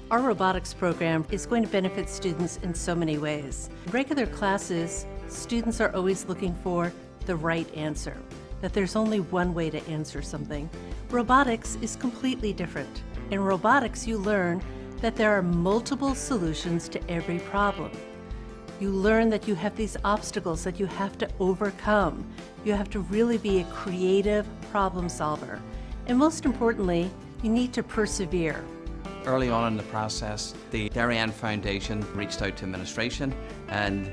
Our robotics program is going to benefit students in so many ways. In regular classes, students are always looking for the right answer, that there's only one way to answer something. Robotics is completely different. In robotics, you learn that there are multiple solutions to every problem. You learn that you have these obstacles that you have to overcome. You have to really be a creative problem solver. And most importantly, you need to persevere. Early on in the process, the Darien Foundation reached out to administration and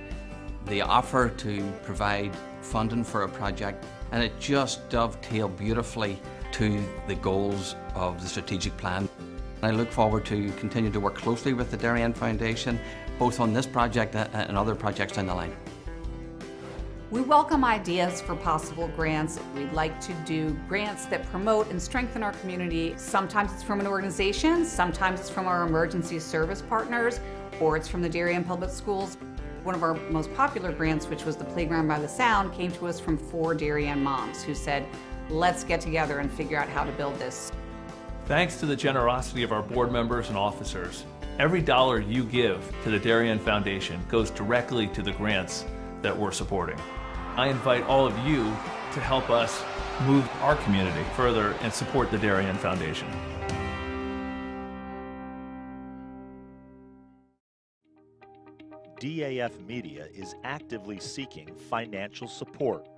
the offer to provide funding for a project, and it just dovetailed beautifully to the goals of the strategic plan. I look forward to continue to work closely with the Darien Foundation, both on this project and other projects down the line. We welcome ideas for possible grants. We'd like to do grants that promote and strengthen our community. Sometimes it's from an organization, sometimes it's from our emergency service partners, or it's from the Darien Public Schools. One of our most popular grants, which was the Playground by the Sound, came to us from 4 Darien moms who said, let's get together and figure out how to build this. Thanks to the generosity of our board members and officers, Every dollar you give to the Darien Foundation goes directly to the grants that we're supporting. I invite all of you to help us move our community further and support the Darien Foundation. DAF Media is actively seeking financial support.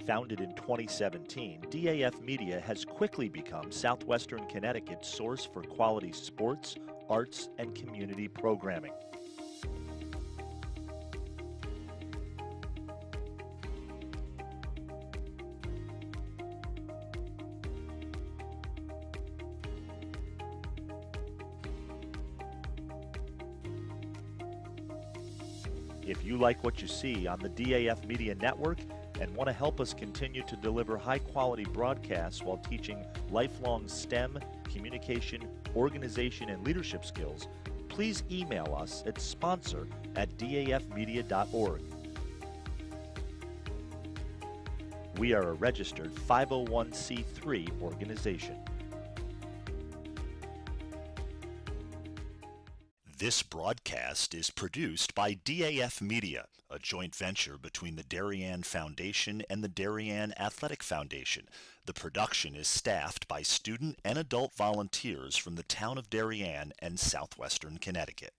Founded in 2017, DAF Media has quickly become Southwestern Connecticut's source for quality sports, arts, and community programming. If you like what you see on the DAF Media Network and want to help us continue to deliver high-quality broadcasts while teaching lifelong STEM, communication, organization, and leadership skills, please email us at sponsor@dafmedia.org. We are a registered 501c3 organization. This broadcast is produced by DAF Media, a joint venture between the Darien Foundation and the Darien Athletic Foundation. The production is staffed by student and adult volunteers from the town of Darien and southwestern Connecticut.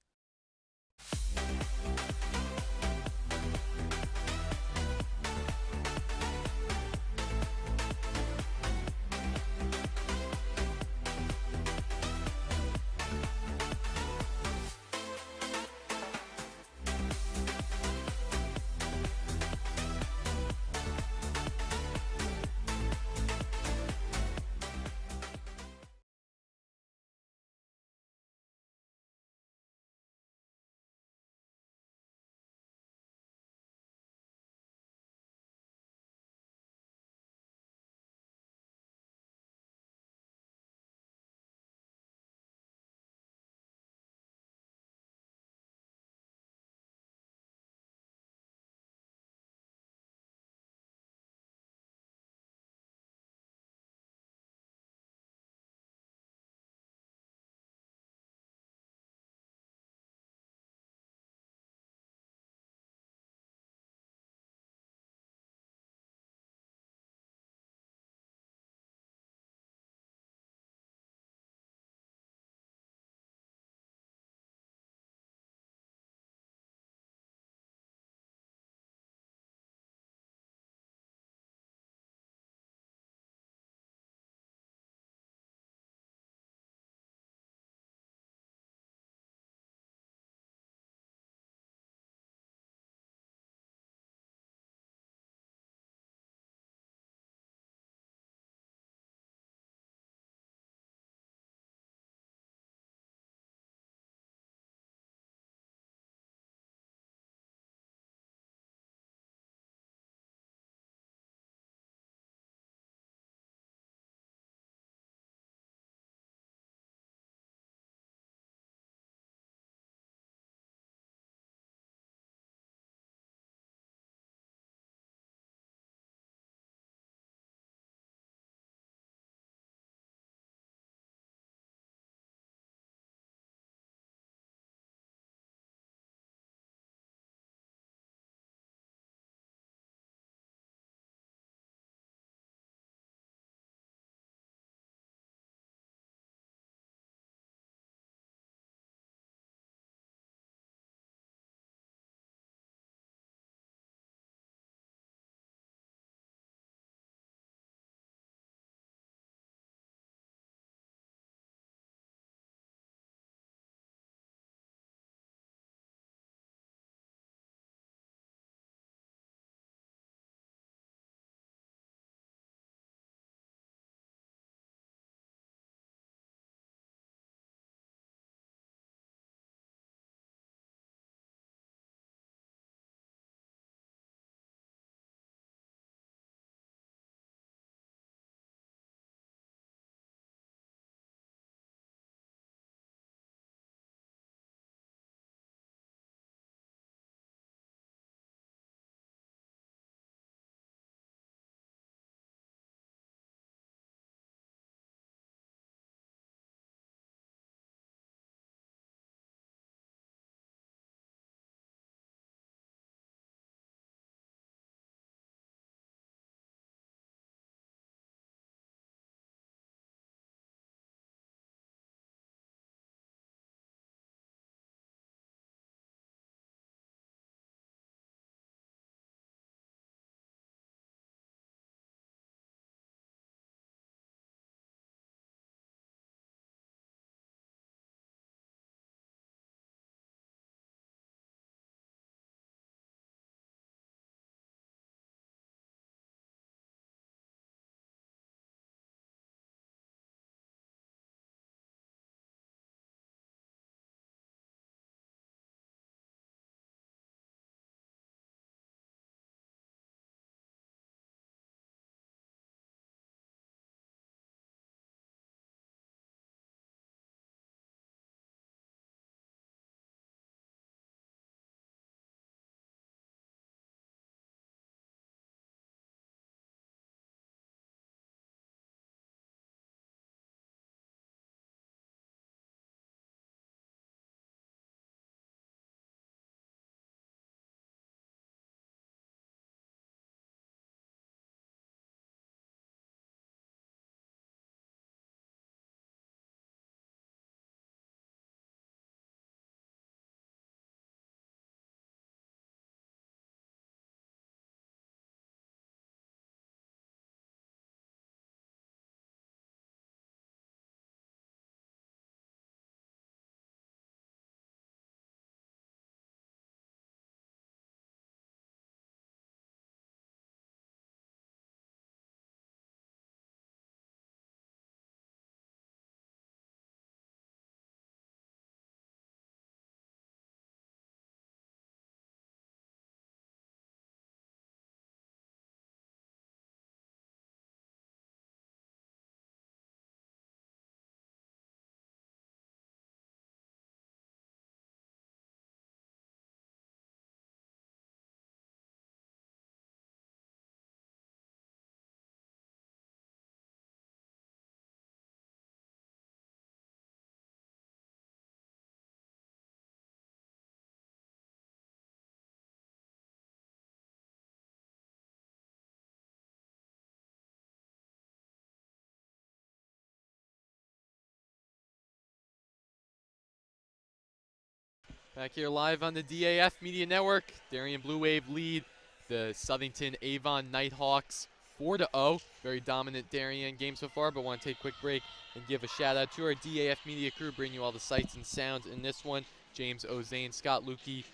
Back here live on the DAF Media Network. Darien Blue Wave lead the Southington Avon Nighthawks 4-0. Very dominant Darien game so far, but want to take a quick break and give a shout out to our DAF Media crew, bringing you all the sights and sounds in this one. James Ozane, Scott Lukey,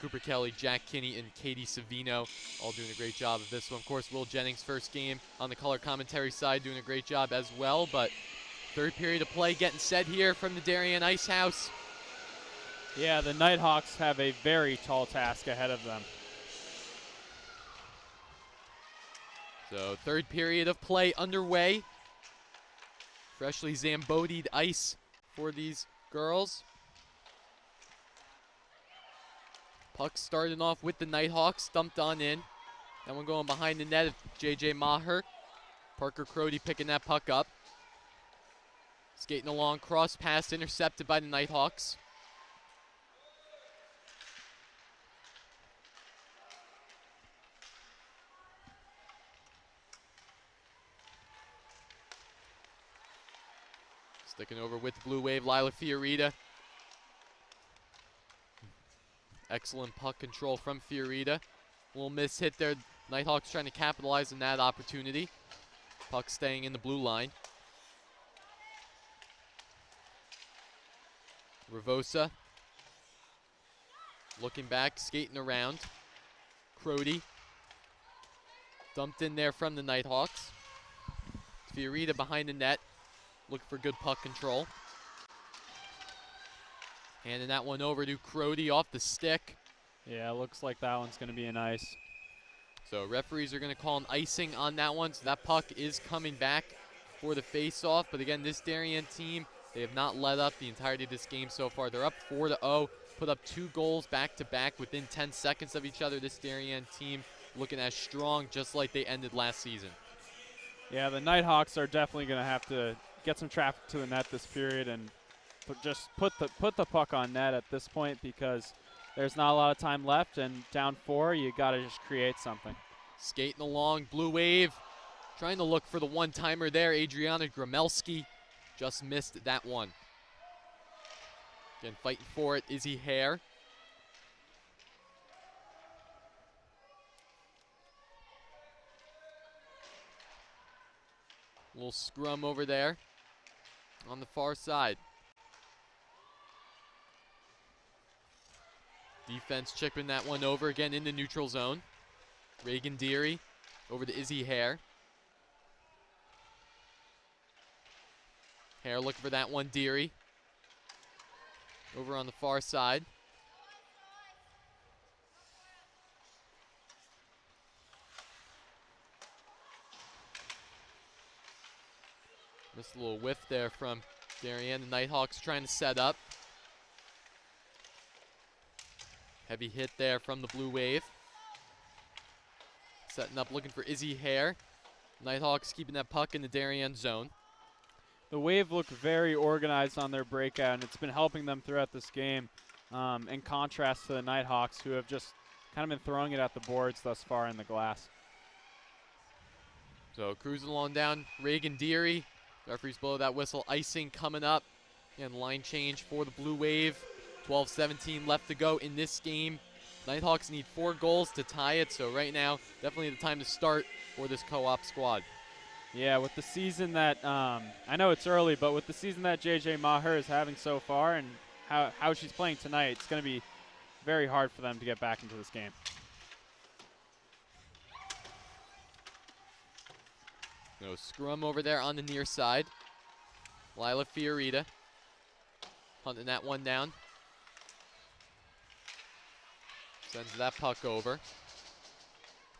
Cooper Kelly, Jack Kinney, and Katie Savino all doing a great job of this one. Of course, Will Jennings, first game on the color commentary side, doing a great job as well. But third period of play getting set here from the Darien Ice House. Yeah, the Nighthawks have a very tall task ahead of them. So third period of play underway. Freshly Zambodied ice for these girls. Puck starting off with the Nighthawks, dumped on in. That one going behind the net of J.J. Maher. Parker Crody picking that puck up. Skating along, cross pass intercepted by the Nighthawks. Sticking over with Blue Wave, Lila Fiorita. Excellent puck control from Fiorita. Little miss hit there. Nighthawks trying to capitalize on that opportunity. Puck staying in the blue line. Ravosa. Looking back, skating around. Crody. Dumped in there from the Nighthawks. Fiorita behind the net. Looking for good puck control. Handing that one over to Crody off the stick. Yeah, looks like that one's going to be an ice. So referees are going to call an icing on that one. So that puck is coming back for the face-off. But again, this Darien team, they have not let up the entirety of this game so far. They're up 4-0, put up 2 goals back-to-back within 10 seconds of each other. This Darien team looking as strong, just like they ended last season. Yeah, the Nighthawks are definitely going to have to get some traffic to the net this period and just put the puck on net at this point, because there's not a lot of time left, and down 4, you got to just create something. Skating along, Blue Wave, trying to look for the one-timer there. Adriana Gramelski just missed that one. Again, fighting for it, Izzy Hare. Little scrum over there on the far side. Defense chipping that one over again in the neutral zone. Reagan Deary over to Izzy Hare. Hare looking for that one, Deary. Over on the far side. Missed a little whiff there from Darien. The Nighthawks trying to set up. Heavy hit there from the Blue Wave. Setting up, looking for Izzy Hare. Nighthawks keeping that puck in the Darien zone. The Wave look very organized on their breakout, and it's been helping them throughout this game, in contrast to the Nighthawks, who have just kind of been throwing it at the boards thus far in the glass. So cruising along down, Reagan Deary. Referees blow that whistle. Icing coming up. And line change for the Blue Wave. 12-17 left to go in this game. Nighthawks need 4 goals to tie it, so right now, definitely the time to start for this co-op squad. Yeah, with the season that, I know it's early, but with the season that J.J. Maher is having so far and how she's playing tonight, it's going to be very hard for them to get back into this game. No scrum over there on the near side. Lila Fiorita hunting that one down. Sends that puck over.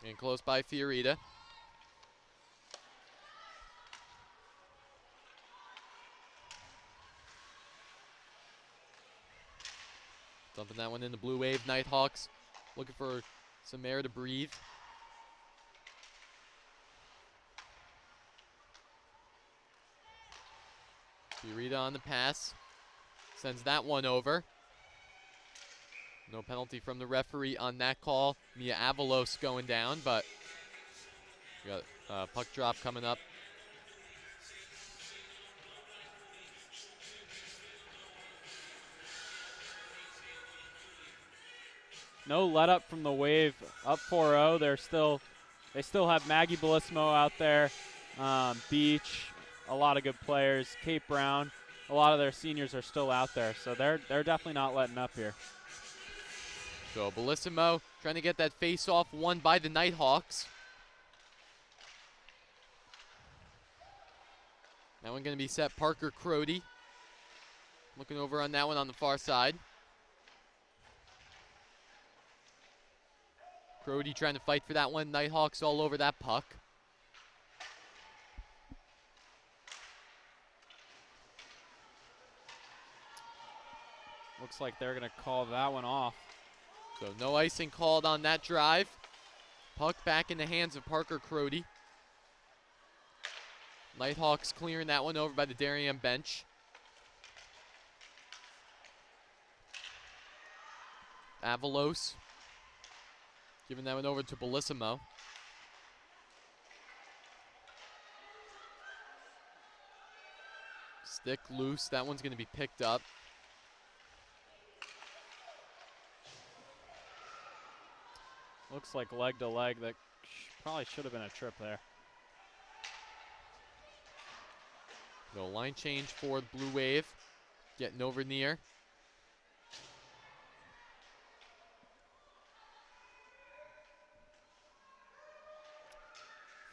And close by Fiorita. Dumping that one in the Blue Wave. Nighthawks looking for some air to breathe. Fiorita on the pass. Sends that one over. No penalty from the referee on that call. Mia Avalos going down, but we got puck drop coming up. no let up from the Wave, up 4-0. They still have Maggie Bellissimo out there, Beach, a lot of good players, Kate Brown. A lot of their seniors are still out there, so they're definitely not letting up here. So Bellissimo trying to get that face-off won by the Nighthawks. That one going to be set Parker Crody. Looking over on that one on the far side. Crody trying to fight for that one. Nighthawks all over that puck. Looks like they're going to call that one off. So no icing called on that drive. Puck back in the hands of Parker Crody. Nighthawks clearing that one over by the Darien bench. Avalos giving that one over to Bellissimo. Stick loose. That one's going to be picked up. Looks like leg to leg. That probably should have been a trip there. No line change for the Blue Wave. Getting over near.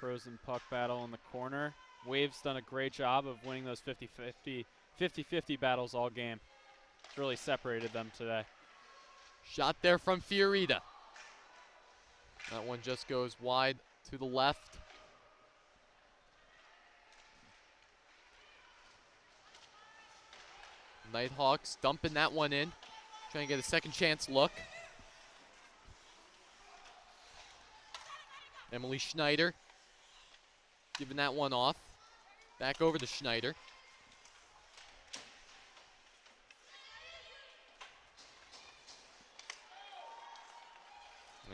Frozen puck battle in the corner. Wave's done a great job of winning those 50-50 battles all game. It's really separated them today. Shot there from Fiorita. That one just goes wide to the left. Nighthawks dumping that one in. Trying to get a second chance look. Emily Schneider giving that one off. Back over to Schneider.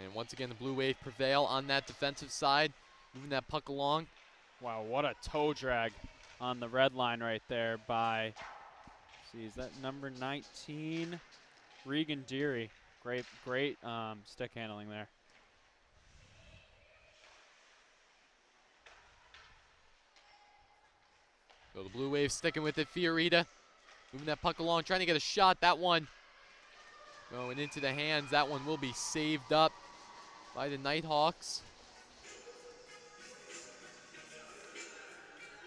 And once again, the Blue Wave prevail on that defensive side, moving that puck along. Wow, what a toe drag on the red line right there by, see, is that number 19? Regan Deary. Great stick handling there. So the Blue Wave sticking with it. Fiorita moving that puck along, trying to get a shot. That one going into the hands. That one will be saved up by the Nighthawks.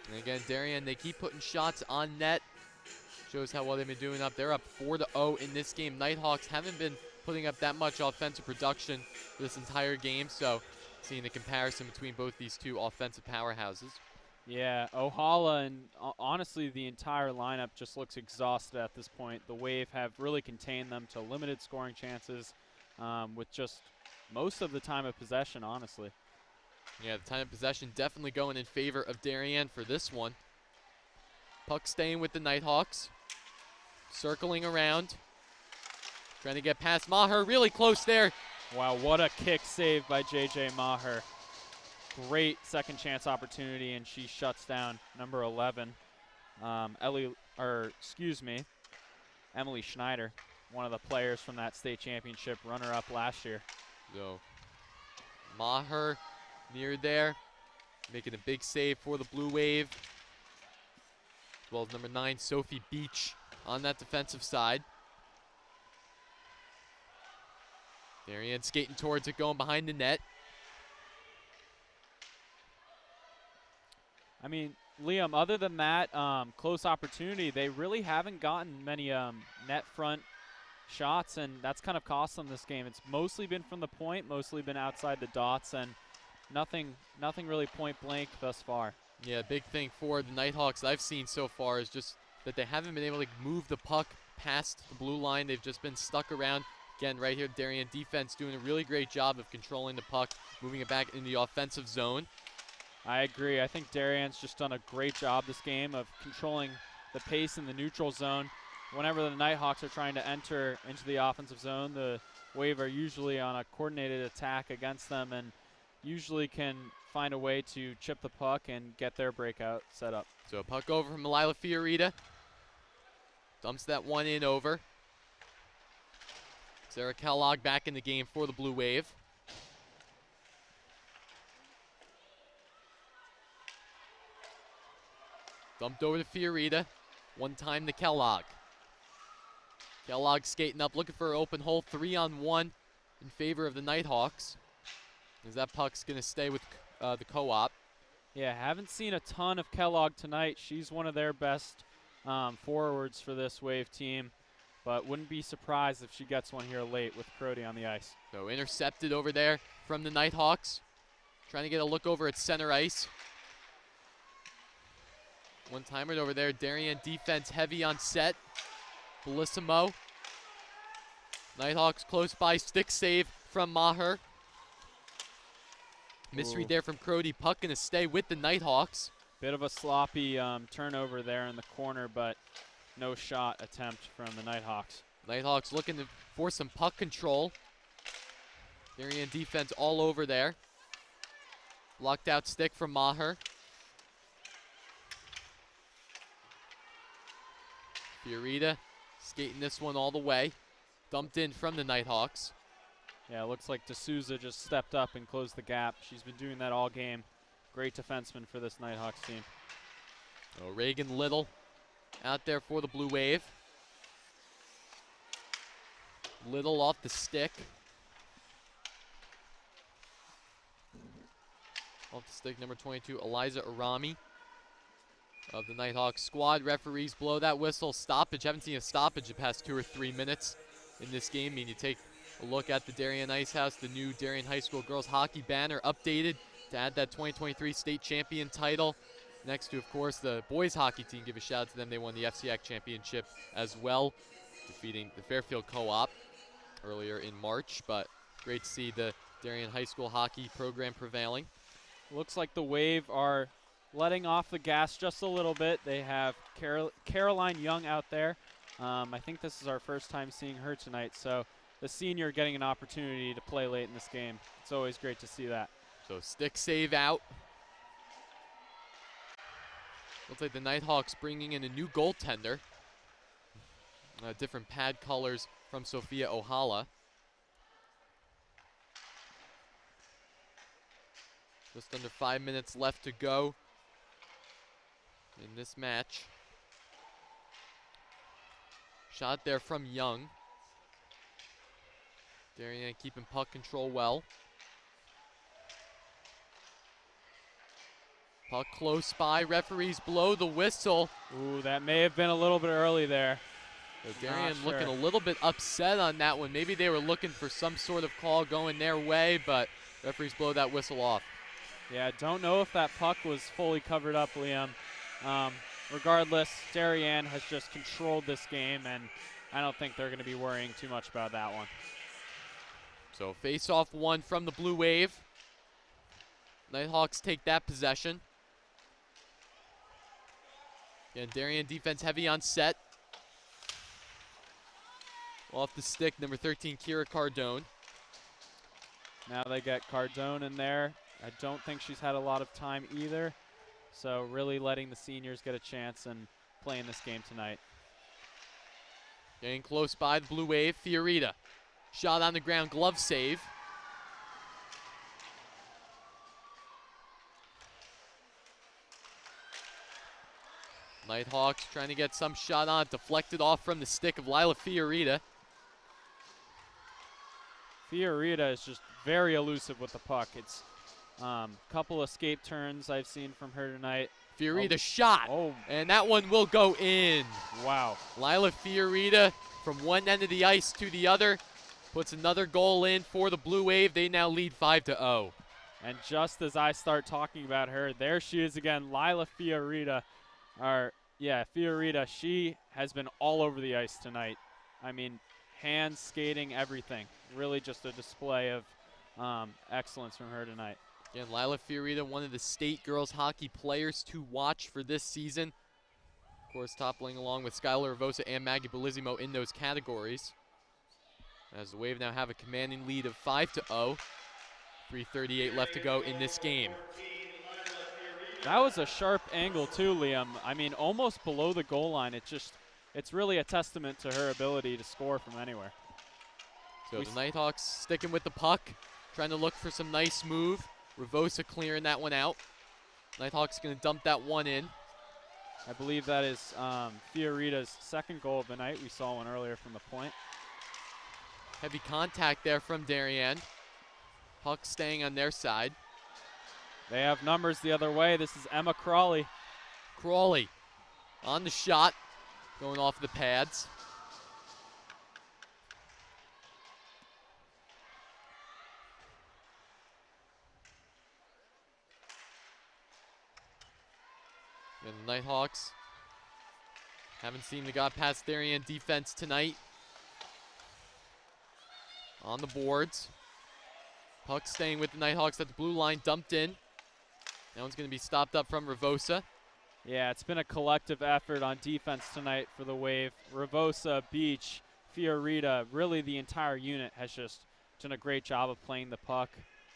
And again, Darien, they keep putting shots on net. Shows how well they've been doing up. They're up 4-0 in this game. Nighthawks haven't been putting up that much offensive production for this entire game. So seeing the comparison between both these two offensive powerhouses. Yeah, Ohala and honestly the entire lineup just looks exhausted at this point. The Wave have really contained them to limited scoring chances with just most of the time of possession, honestly. Yeah, the time of possession definitely going in favor of Darien for this one. Puck staying with the Nighthawks. Circling around. Trying to get past Maher. Really close there. Wow, what a kick save by J.J. Maher. Great second chance opportunity, and she shuts down number 11, Emily Schneider, one of the players from that state championship, runner-up last year. So Maher near there, making a big save for the Blue Wave, as well as number 9, Sophie Beach, on that defensive side. Darien skating towards it, going behind the net. I mean, Liam, other than that close opportunity, they really haven't gotten many net front shots, and that's kind of cost them this game. It's mostly been from the point, mostly been outside the dots, and nothing really point blank thus far. Yeah, big thing for the Nighthawks that I've seen so far is just that they haven't been able to move the puck past the blue line. They've just been stuck around. Again, right here, Darien defense doing a really great job of controlling the puck, moving it back in the offensive zone. I agree. I think Darien's just done a great job this game of controlling the pace in the neutral zone. Whenever the Nighthawks are trying to enter into the offensive zone, the Wave are usually on a coordinated attack against them and usually can find a way to chip the puck and get their breakout set up. So puck over from Lila Fiorita. Dumps that one in over. Sarah Kellogg back in the game for the Blue Wave. Dumped over to Fiorita. One time to Kellogg. Kellogg skating up, looking for an open hole. 3-on-1 in favor of the Nighthawks. As that puck's going to stay with the co-op. Yeah, haven't seen a ton of Kellogg tonight. She's one of their best forwards for this Wave team, but wouldn't be surprised if she gets one here late with Crody on the ice. So intercepted over there from the Nighthawks. Trying to get a look over at center ice. One-timer over there. Darien defense heavy on set. Bellissimo. Nighthawks close by. Stick save from Maher. Misread there from Crody. Puck going to stay with the Nighthawks. Bit of a sloppy turnover there in the corner, but no shot attempt from the Nighthawks. Nighthawks looking for some puck control. Darien defense all over there. Blocked out stick from Maher. Fiorita skating this one all the way. Dumped in from the Nighthawks. Yeah, it looks like D'Souza just stepped up and closed the gap. She's been doing that all game. Great defenseman for this Nighthawks team. Oh, Reagan Little out there for the Blue Wave. Little off the stick. Off the stick, number 22, Eliza Arami of the Nighthawks squad. Referees blow that whistle. Stoppage. Haven't seen a stoppage the past 2 or 3 minutes in this game. I mean, you take a look at the Darien Ice House, the new Darien High School girls hockey banner updated to add that 2023 state champion title. Next to, of course, the boys hockey team. Give a shout out to them. They won the FCAC championship as well, defeating the Fairfield Co-op earlier in March. But great to see the Darien High School hockey program prevailing. Looks like the Wave are letting off the gas just a little bit. They have Caroline Young out there. I think this is our first time seeing her tonight, so the senior getting an opportunity to play late in this game. It's always great to see that. So stick save out. Looks like the Nighthawks bringing in a new goaltender. Different pad colors from Sophia Ohala. Just under 5 minutes left to go in this match. Shot there from Young. Darien keeping puck control well. Puck close by. Referees blow the whistle. Ooh, that may have been a little bit early there. So Darien looking a little bit upset on that one. Maybe they were looking for some sort of call going their way, but referees blow that whistle off. Yeah, don't know if that puck was fully covered up, Liam. Regardless, Darien has just controlled this game, and I don't think they're going to be worrying too much about that one. So face-off one from the Blue Wave. Nighthawks take that possession. Again, Darien defense heavy on set. Off the stick, number 13, Kira Cardone. Now they get Cardone in there. I don't think she's had a lot of time either. So really letting the seniors get a chance and play in this game tonight. Getting close by the Blue Wave, Fiorita. Shot on the ground, glove save. Nighthawks trying to get some shot on, deflected off from the stick of Lila Fiorita. Fiorita is just very elusive with the puck. It's a couple escape turns I've seen from her tonight. Fiorita shot, and that one will go in. Wow. Lila Fiorita from one end of the ice to the other puts another goal in for the Blue Wave. They now lead 5-0. And just as I start talking about her, there she is again, Lila Fiorita. Fiorita, she has been all over the ice tonight. I mean, hands, skating, everything. Really just a display of excellence from her tonight. Again, Lila Fiorita, one of the state girls hockey players to watch for this season. Of course, toppling along with Skylar Ravosa and Maggie Bellissimo in those categories. As the Wave now have a commanding lead of 5-0. 3:38 left to go in this game. That was a sharp angle too, Liam. I mean, almost below the goal line. It's really a testament to her ability to score from anywhere. So the Nighthawks sticking with the puck, trying to look for some nice move. Ravosa clearing that one out. Nighthawks going to dump that one in. I believe that is Fiorita's second goal of the night. We saw one earlier from the point. Heavy contact there from Darien. Puck staying on their side. They have numbers the other way. This is Emma Crawley. Crawley on the shot, going off the pads. And the Nighthawks haven't seen the got past Darien defense tonight. On the boards. Puck staying with the Nighthawks at the blue line, dumped in. That one's going to be stopped up from Ravosa. Yeah, it's been a collective effort on defense tonight for the Wave. Ravosa, Beach, Fiorita, really the entire unit has just done a great job of playing the puck,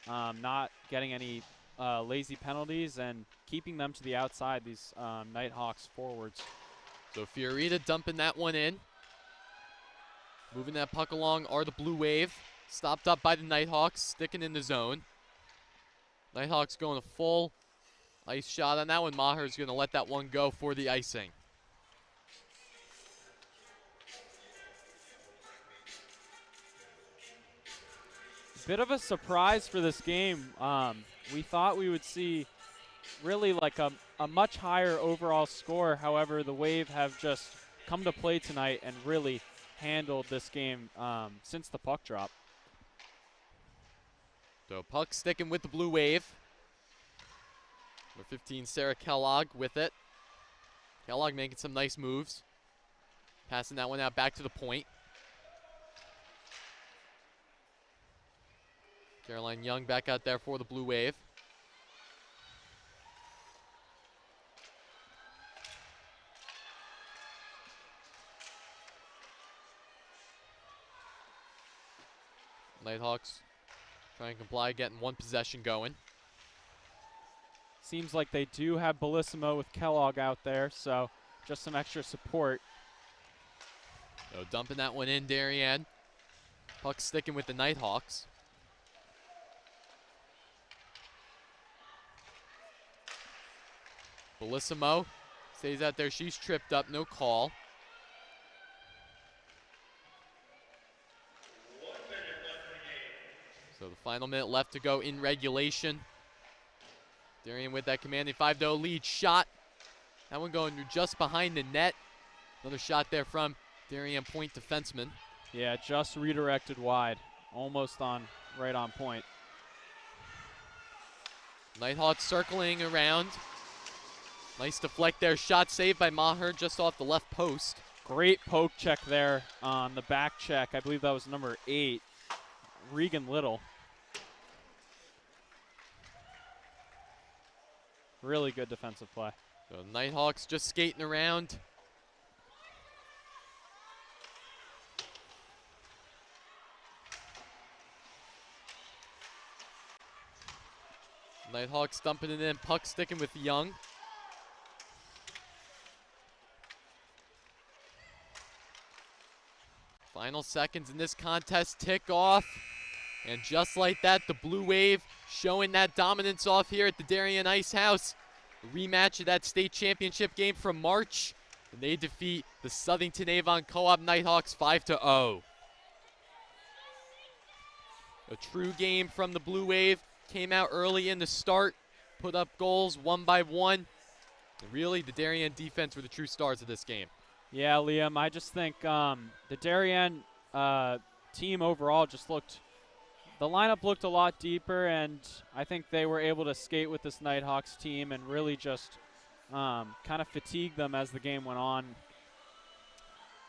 not getting any lazy penalties and keeping them to the outside, these Nighthawks forwards. So Fiorita dumping that one in. Moving that puck along are the Blue Wave. Stopped up by the Nighthawks, sticking in the zone. Nighthawks going a full ice shot on that one. Maher's going to let that one go for the icing. Bit of a surprise for this game. We thought we would see really like a much higher overall score. However, the Wave have just come to play tonight and really handled this game since the puck drop. So puck sticking with the Blue Wave. Number 15, Sarah Kellogg with it. Kellogg making some nice moves. Passing that one out back to the point. Caroline Young back out there for the Blue Wave. Nighthawks trying to comply, getting one possession going. Seems like they do have Bellissimo with Kellogg out there, so just some extra support. So dumping that one in, Darien. Puck sticking with the Nighthawks. Bellissimo stays out there. She's tripped up, no call. So the final minute left to go in regulation. Darien with that commanding 5-0 lead. Shot. That one going just behind the net. Another shot there from Darien point defenseman. Yeah, just redirected wide. Almost right on point. Nighthawks circling around. Nice deflect there. Shot saved by Maher just off the left post. Great poke check there on the back check. I believe that was number 8, Regan Little. Really good defensive play. So Nighthawks just skating around. Nighthawks dumping it in. Puck sticking with Young. Final seconds in this contest tick off. And just like that, the Blue Wave showing that dominance off here at the Darien Ice House. A rematch of that state championship game from March. And they defeat the Southington Avon Co-op Nighthawks 5-0. A true game from the Blue Wave. Came out early in the start. Put up goals one by one. And really, the Darien defense were the true stars of this game. Yeah, Liam, I just think the Darien team overall just looked, the lineup looked a lot deeper, and I think they were able to skate with this Nighthawks team and really just kind of fatigue them as the game went on.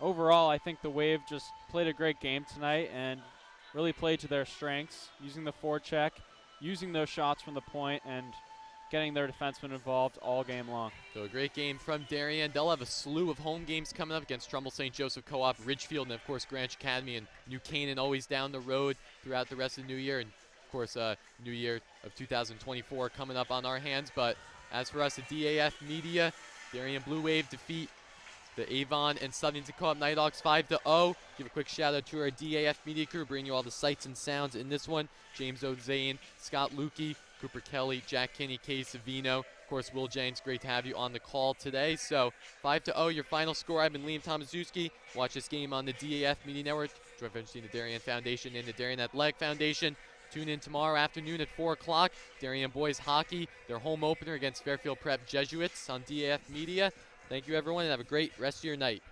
Overall, I think the Wave just played a great game tonight and really played to their strengths, using the forecheck, using those shots from the point, and getting their defensemen involved all game long. So a great game from Darien. They'll have a slew of home games coming up against Trumbull St. Joseph Co-op, Ridgefield, and of course Greenwich Academy and New Canaan always down the road throughout the rest of the new year. And of course, new year of 2024 coming up on our hands. But as for us at DAF Media, Darien Blue Wave defeat The Avon and Southington Co-op Nighthawks 5-0. Give a quick shout out to our DAF Media crew, bringing you all the sights and sounds in this one. James O'Zane, Scott Lukey, Cooper Kelly, Jack Kinney, Kay Savino. Of course, Will James, great to have you on the call today. So 5-0, your final score. I've been Liam Tomaszewski. Watch this game on the DAF Media Network, joint venture between the Darien Foundation and the Darien Athletic Foundation. Tune in tomorrow afternoon at 4 o'clock. Darien boys hockey, their home opener against Fairfield Prep Jesuits on DAF Media. Thank you, everyone, and have a great rest of your night.